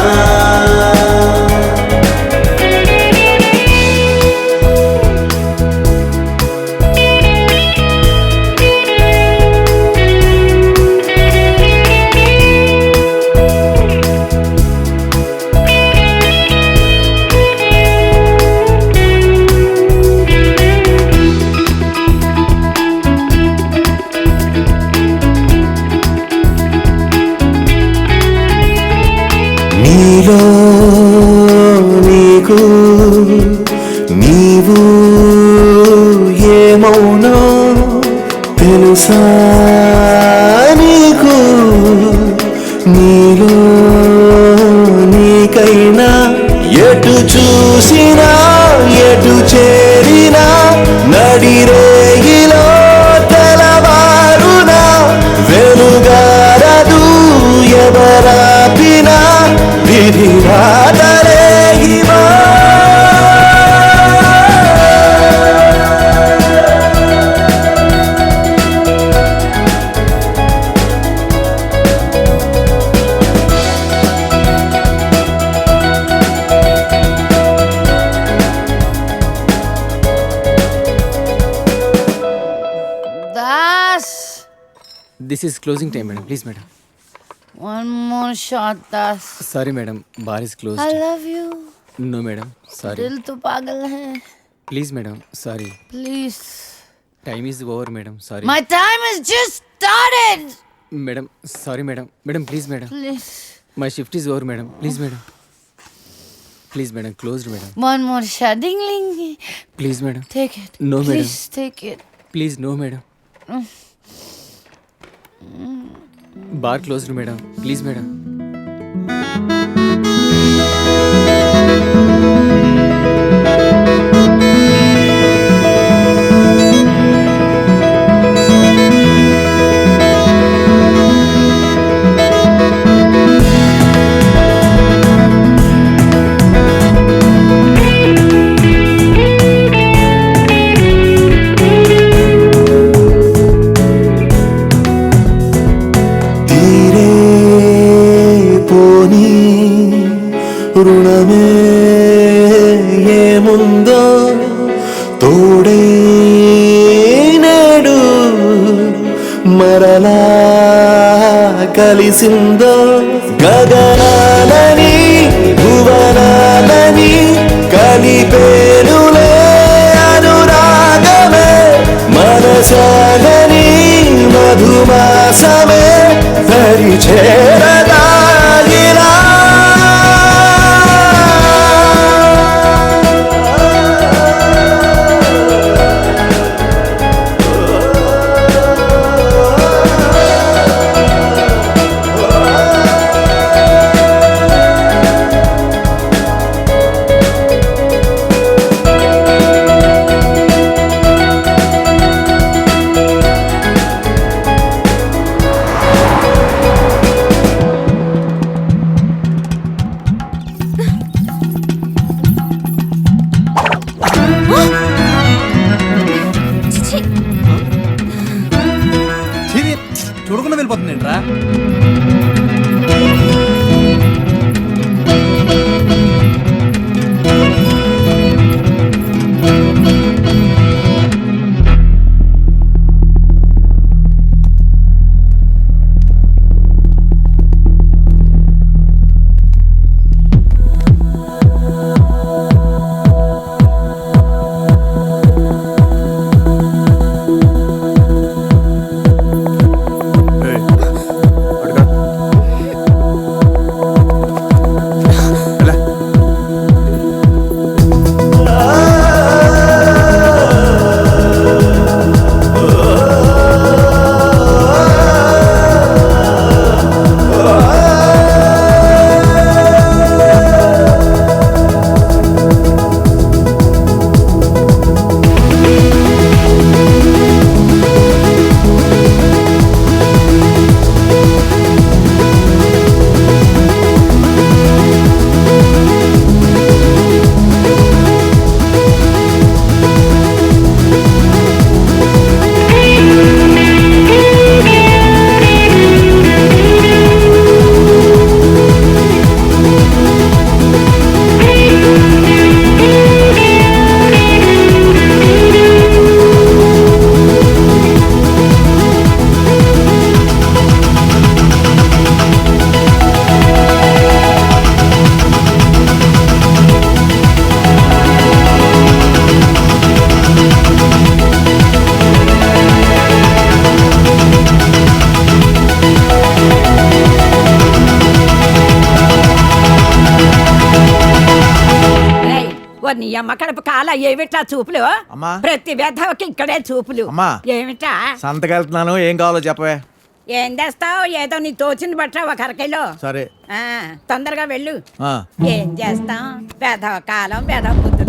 నీలో నీకు నీవు ఏమౌనో తెలుసా నీకు నీలో నీకైనా ఎటు చూసినా ఎటు చేరినా నడిరేగిలో తెలవారునా వెలుగారదు ఎవరాపినా విధి రాతలే ఇవా Das. This is closing time, madam. Please, madam. One more shot, Das. Sorry, madam. Bar is closed. I love you. No, madam. Sorry. दिल तो पागल है. Please, madam. Sorry. Please. Time is over, madam. Sorry. My time has just started. Madam. Sorry, madam. Madam, please, madam. Please. My shift is over, madam. Please, madam. Please, madam. Closed, madam. One more shot. Ding, ding. Please, madam. Take it. No, madam. Please take it. Please, no, madam. Bar closed, madam. Please, madam. ఏముందో తోడే నేడు మరలా కలిసిందో గగనాలని భువనాలని కలిపేరులే అనురాగమే మనసాగని మధుమాసమే పరిచేరదాగిలా చూడకుండా వెళ్ళిపోతుంది ఏంట్రా? నీ అమ్మ కడుపు కాల ఏమిటా చూపులు? అమ్మా. ప్రతి వ్యధకి ఇక్కడే చూపులు. అమ్మా. ఏమిటా? సంతకెళ్తున్నాను, ఏం కావాలో చెప్పవే. ఏం చేస్తావు? ఏదో నీ తోచింది బట్ట ఒక అరకిలో. సరే. తొందరగా వెళ్ళు. ఆ. ఏం చేస్తాం? వ్యధవ కాలం, వ్యధవ బుద్ధులు.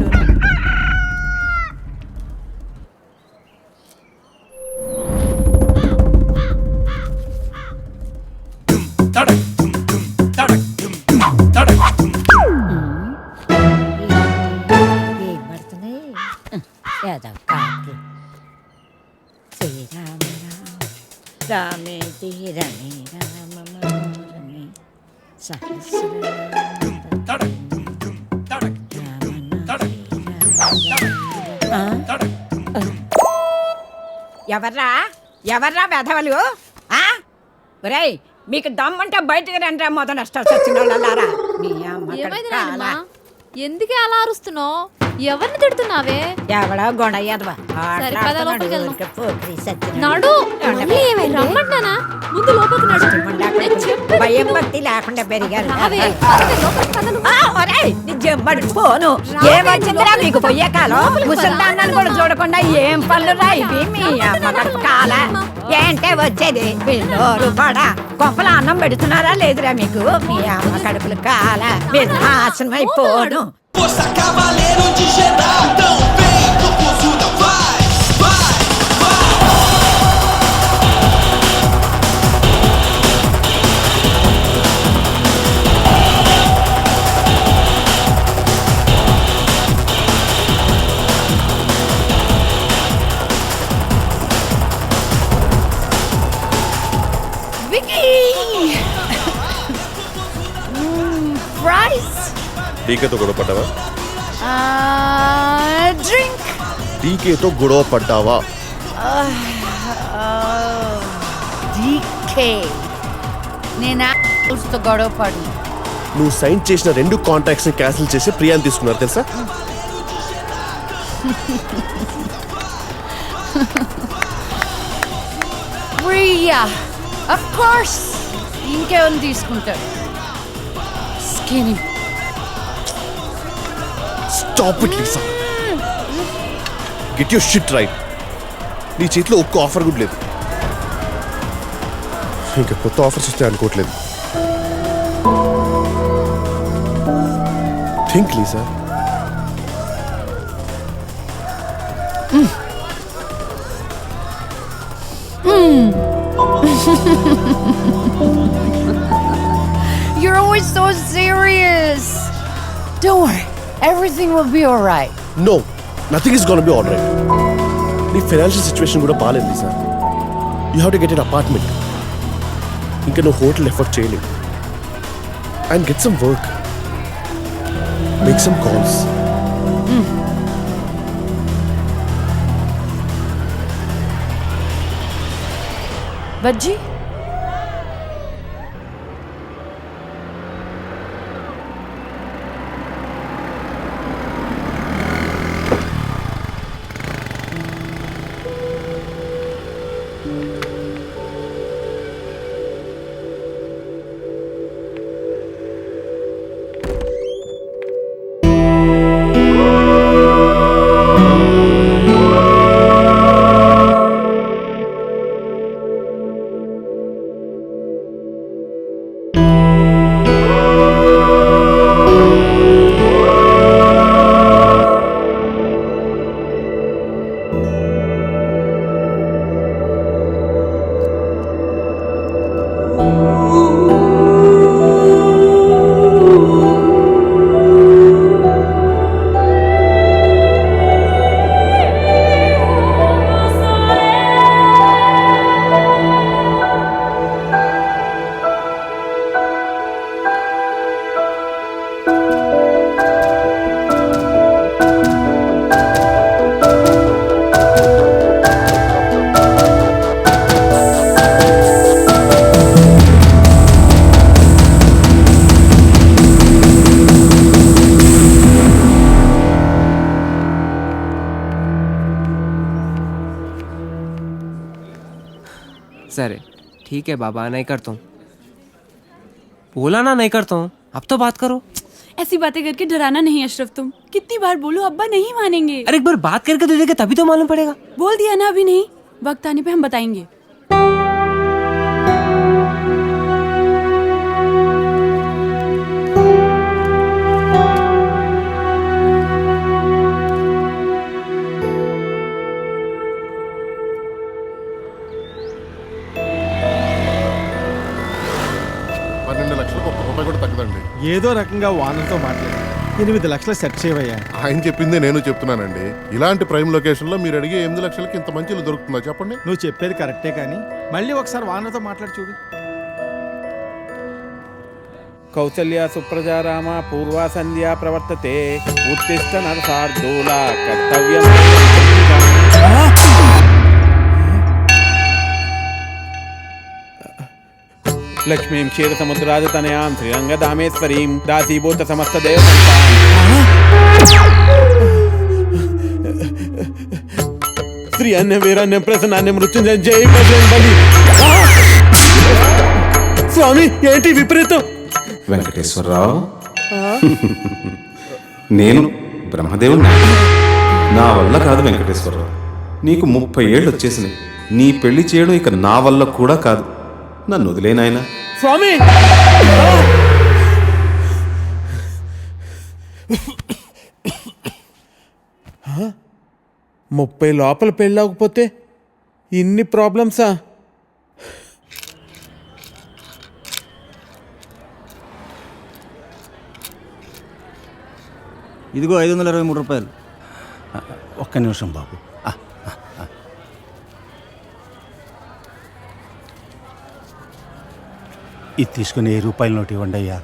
రామేతి రమే రామ మనోరమే ఎవర్రా ఎవర్రా వెధవలు? ఒరేయ్, మీకు దమ్ముంటే బయటకు రండి రా, మొదలు నష్టాలు వచ్చిన వాళ్ళారా. మీ అమ్మ ఎందుకే అలా అరుస్తున్నావు? ఎవరిని తిడుతున్నావే? ఎవడో గొడయ్యదవా నడు రమ్మంటానా? ముందు లోపలికి నడు. భయం భక్తి లేకుండా పెరిగారు. పోను ఏమొచ్చిందిరా మీకు పొయ్యే కాలం? ముసల్దాన్ని కూడా చూడకుండా ఏం పనులు రా ఇవి? మీ అమ్మ కడుపు కాల ఏంటే వచ్చేది? పిల్లోరు పడా కొంపల అన్నం పెడుతున్నారా లేదురా మీకు? మీ అమ్మ కడుపులు కాల మీరు నాశనం అయిపోను. Força Cavaleiro de Jedi, então vem no Kuzuda, vai, vai, Vicky! Fries! టీకేతో గొడవ పడ్డావా? డ్రింక్. డీకేతో గొడవ పడ్డావా? డీకే నేను తో గొడవ పడు. నువ్వు సైన్ చేసిన 2 కాంట్రాక్ట్స్ ని క్యాన్సిల్ చేసి ప్రియాని తీసుకున్నారు తెలుసా? ప్రియా ఆఫ్ కోర్స్ ఇంకేమని తీసుకుంటాడు. Skinny. Stop it Lisa. Get your shit right. నీ చేతిలో ఒక్క ఆఫర్ కూడా లేదు. ఇంకా కొత్త ఆఫర్స్ వస్తాయి అనుకోవట్లేదు. Think Lisa. You're always so serious. Don't worry, everything will be alright. No, nothing is gonna be alright. నీ ఫైనాన్షియల్ సిచ్యువేషన్ కూడా బాగాలేదు Lisa. You have to get an apartment. ఇంకా నువ్వు హోటల్ ఎఫర్ట్ చేయలేవు. And get some work. Make some calls. బజ్జీ sir ठीक है बाबा, नहीं करता हूँ. बोला ना नहीं करता हूँ. अब तो बात करो. ऐसी बातें करके डराना नहीं अशरफ. तुम कितनी बार बोलो, अब्बा नहीं मानेंगे. अरे एक बार बात करके तो देखे, तभी तो मालूम पड़ेगा. बोल दिया ना, अभी नहीं, वक्त आने पे हम बताएंगे. ఏదో రకంగా వానర్తో మాట్లాడి 8 లక్షలు సెట్ చేయవయ్యా. ఆయన చెప్పిందే నేను చెప్తున్నానండి. ఇలాంటి ప్రైమ్ లొకేషన్ లో మీరు అడిగే 8 లక్షలకి ఇంత మంచి ఇల్లు దొరుకుతుందా చెప్పండి? నువ్వు చెప్పేది కరెక్టే, కానీ మళ్ళీ ఒకసారి వానర్తో మాట్లాడి చూడు. కౌసల్య సుప్రజా రామ పూర్వా సంధ్యా ప్రవర్తతే ఉత్తిష్ట నరసార్దూల కర్తవ్యం. లక్ష్మీం క్షీర సముద్రాజతనయాం శ్రీరంగ దామేశ్వరీం దాసీభూత సమస్త దేవతంతాం. శ్రీ అన్య వీరాన్యం ప్రసన్నాన్యం మృత్యుంజయ జై బజరంగ్ బలి. స్వామి ఏంటి విపరీతం? వెంకటేశ్వరరావు, నేను బ్రహ్మదేవుని. నా వల్ల కాదు వెంకటేశ్వరరావు. నీకు 30 ఏళ్ళు వచ్చేసినాయి. నీ పెళ్లి చేయడం ఇక నా వల్ల కూడా కాదు. నన్ను వదిలేనాయనా. స్వామి, 30 లోపల పెళ్ళవకపోతే ఇన్ని ప్రాబ్లమ్సా? ఇదిగో 523 రూపాయలు. ఒక్క నిమిషం బాబు. ఇది తీసుకుని 1000 రూపాయల నోటు ఇవ్వండి అయ్యా.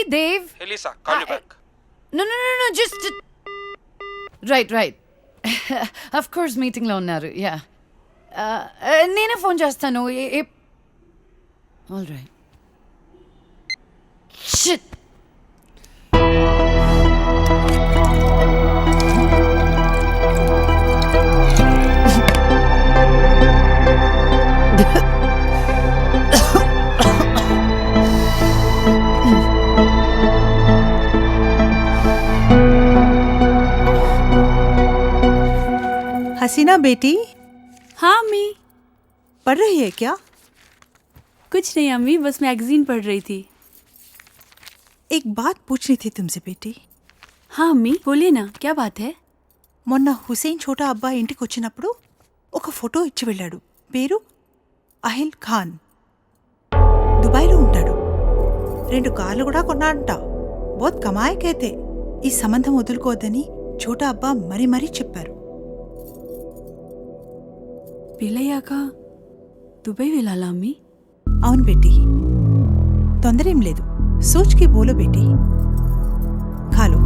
Dave. Hey, Lisa, call you back. No, just... Right. Of course, meeting లో ఉన్నారు. Yeah. నేనే ఫోన్ చేస్తాను. All right. Shit. हसीना बेटी, हाँ अम्मी। पढ़ रही है क्या? कुछ नहीं अम्मी, बस मैगजीन पढ़ रही थी। एक बात पूछनी थी तुमसे बेटी। हाँ अम्मी बोलिए ना, क्या बात है? మొన్న హుసేన్ ఛోటా అబ్బా ఇంటికి వచ్చినప్పుడు ఒక ఫోటో ఇచ్చి వెళ్ళాడు. పేరు అహిల్ ఖాన్. దుబాయ్లో ఉంటాడు. 2 కార్లు కూడా కొన్నాడంట. బోత్ కమాయకైతే ఈ సంబంధం వదులుకోవద్దని ఛోటా అబ్బా మరీ చెప్పారు. పెళ్ళయ్యాక దుబాయ్ వెళ్ళాలా అమ్మి? అవును బేటీ, తొందరేం లేదు. సోచ్కి బోలో బేటీ. ఖాలో.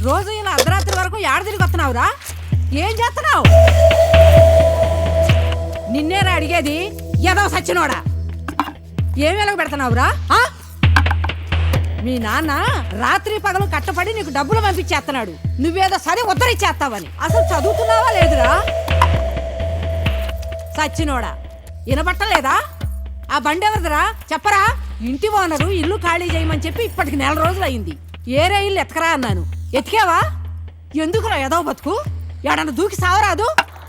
రోజు ఇలా అర్ధరాత్రి వరకు ఏడ తిరిగి వస్తున్నావురా? ఏం చేస్తున్నావు? నిన్నేరా అడిగేది, ఏదో సచ్చినోడా. ఏం వెలగ పెడుతున్నావురా? మీ నాన్న రాత్రి పగలు కట్టపడి నీకు డబ్బులు పంపించేస్తున్నాడు. నువ్వేదో సరే ఉత్తరిచ్చేస్తావని. అసలు చదువుతున్నావా లేదురా? సచ్చినోడా, వినబట్టలేదా? ఆ బండి ఎవరిదిరా చెప్పరా? ఇంటి ఓనరు ఇల్లు ఖాళీ చేయమని చెప్పి ఇప్పటికి 4 రోజులు అయింది. ఏరే ఇల్లు ఎతకరా అన్నాను. ఎతికేవా? ఎందుకురా ఏదో బతుకు? ఎడన్నా దూకి సావరాదు?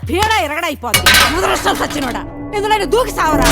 పీడ ఇరగడైపోద్ది. ముదరష్టం సచ్చినోడా, ఎందులో దూకి సావరా?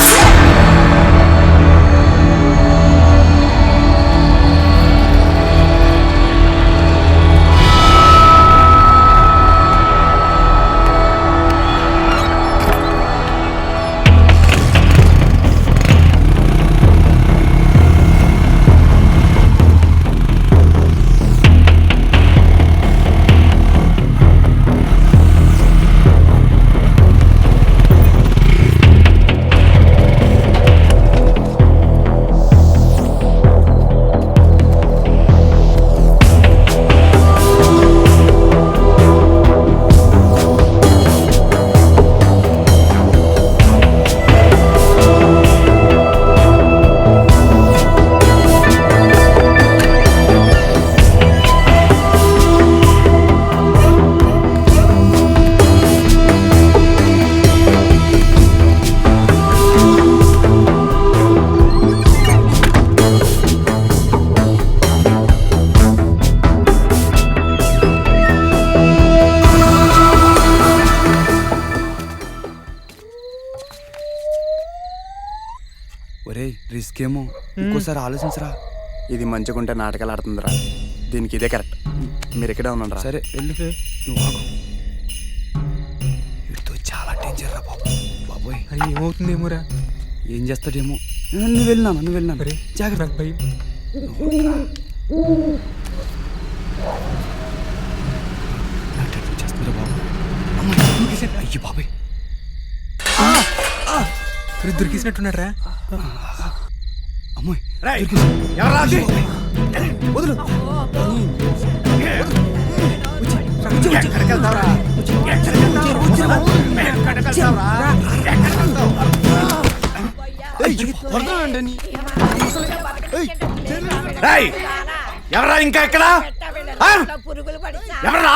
రిస్క్ ఏమో, ఇంకోసారి ఆలోచించరా. ఇది మంచిగుంటే నాటకాలు ఆడుతుందిరా. దీనికి ఇదే కరెక్ట్. మీరు ఇక్కడే ఉన్నారా? సరే వెళ్ళు. నువ్వు ఆగు. వీడితో చాలా డేంజర్ రా బాబు. బాబోయ్ ఏమవుతుందేమోరా. ఏం చేస్తాడేమో. నువ్వు వెళ్ళినాను జాగ్రత్త. భయం చేస్తుందిరా బాబు. అయ్యి బాబాయ్, దొరికేసినట్టున్నారా? అమ్మాయి వదులు. ఎవరా ఇంకా ఎక్కడ? ఎవరా?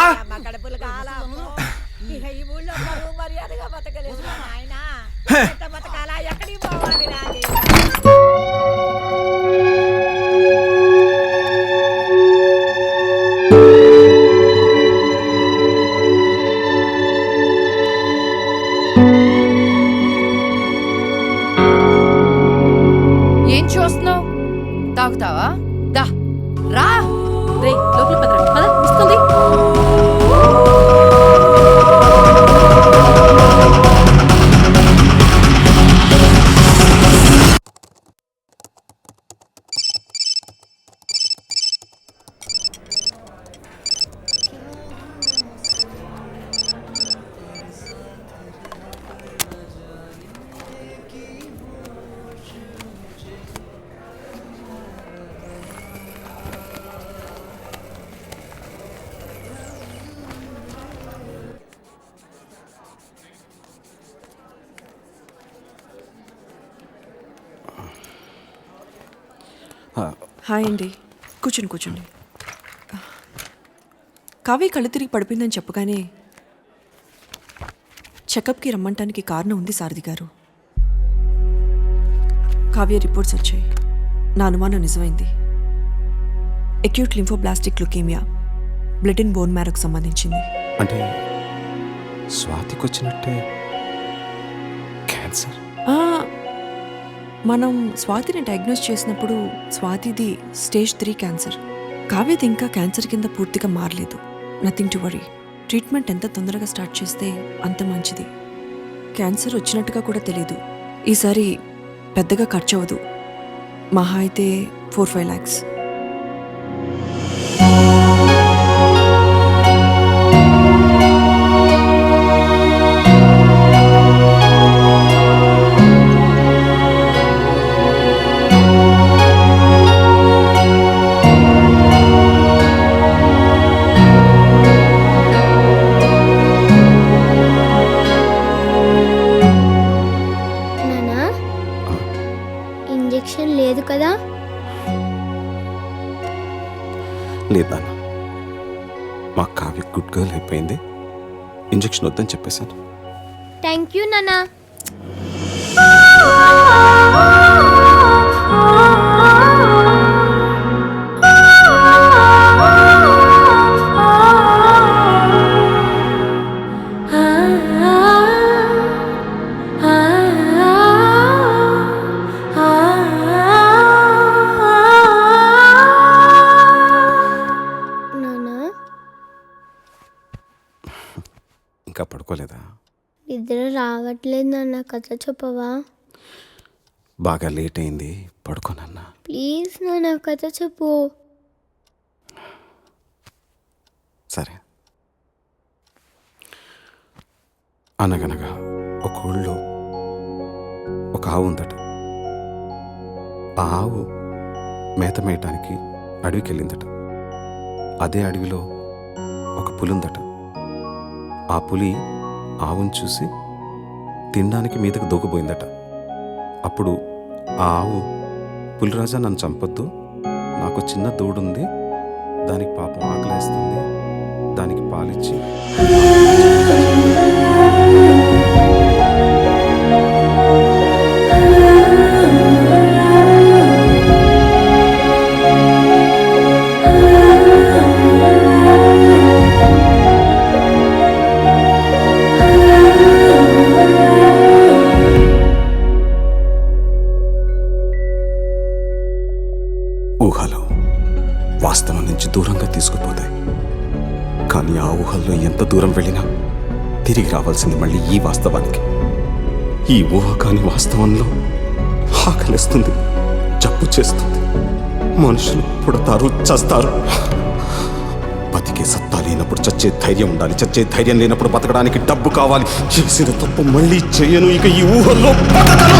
ఏం హాయ్ అండి, కూర్చోండి. కావ్య కళ్ళు తిరిగి పడిపోయిందని చెప్పగానే చెకప్కి రమ్మంటానికి కారణం ఉంది సారథి గారు. కావ్య రిపోర్ట్స్ వచ్చాయి. నా అనుమానం నిజమైంది. Acute lymphoblastic leukaemia, blood and bone మ్యారోకు సంబంధించింది. అంటే స్వాతికి వచ్చినట్టే క్యాన్సర్. మనం స్వాతిని డయాగ్నోస్ చేసినప్పుడు స్వాతిది స్టేజ్ 3 క్యాన్సర్. కావ్యది ఇంకా క్యాన్సర్ కింద పూర్తిగా మారలేదు. Nothing to worry. ట్రీట్మెంట్ ఎంత తొందరగా స్టార్ట్ చేస్తే అంత మంచిది. క్యాన్సర్ వచ్చినట్టుగా కూడా తెలీదు. ఈసారి పెద్దగా ఖర్చు అవ్వదు. మహా అయితే 4-5 lakhs. ఇంజెక్షన్ లేదు కదా? లేదు నాన్న, మా కావ్య గుడ్ గర్ల్ అయిపోయింది. ఇంజెక్షన్ వద్దని చెప్పేశాను. థ్యాంక్ యూ నానా. ఇంకా పడుకోలేదా? నిద్ర రావట్లేదు నాన్న, కథ చెప్పవా? బాగా లేట్ అయింది, పడుకోనన్నా. ప్లీజ్ నాన్న, కథ చెప్పు. సరే. అనగనగా ఒక ఊళ్ళో ఒక ఆవు ఉందట. ఆ ఆవు మేత మేయటానికి అడవికి వెళ్ళిందట. అదే అడవిలో ఒక పులి ఉందట. ఆ పులి ఆవును చూసి తినడానికి మీదకు దూకపోయిందట. అప్పుడు ఆ ఆవు, పులిరాజా నన్ను చంపొద్దు, నాకు చిన్న దూడుంది, దానికి పాపం ఆకలేస్తుంది, దానికి పాలిచ్చి ఊహలు వాస్తవం నుంచి దూరంగా తీసుకుపోతాయి. కానీ ఆ ఊహల్లో ఎంత దూరం వెళ్ళినా తిరిగి రావాల్సింది మళ్ళీ ఈ వాస్తవానికి. ఈ ఊహ కాని వాస్తవంలో ఆకలిస్తుంది, జబ్బు చేస్తుంది, మనుషులు పుడతారు, చస్తారు. బతికే సత్తా లేనప్పుడు చచ్చే ధైర్యం ఉండాలి, చచ్చే ధైర్యం లేనప్పుడు బతకడానికి డబ్బు కావాలి. చేసిన తప్పు మళ్ళీ చేయను, ఇక ఈ ఊహల్లో బతకను.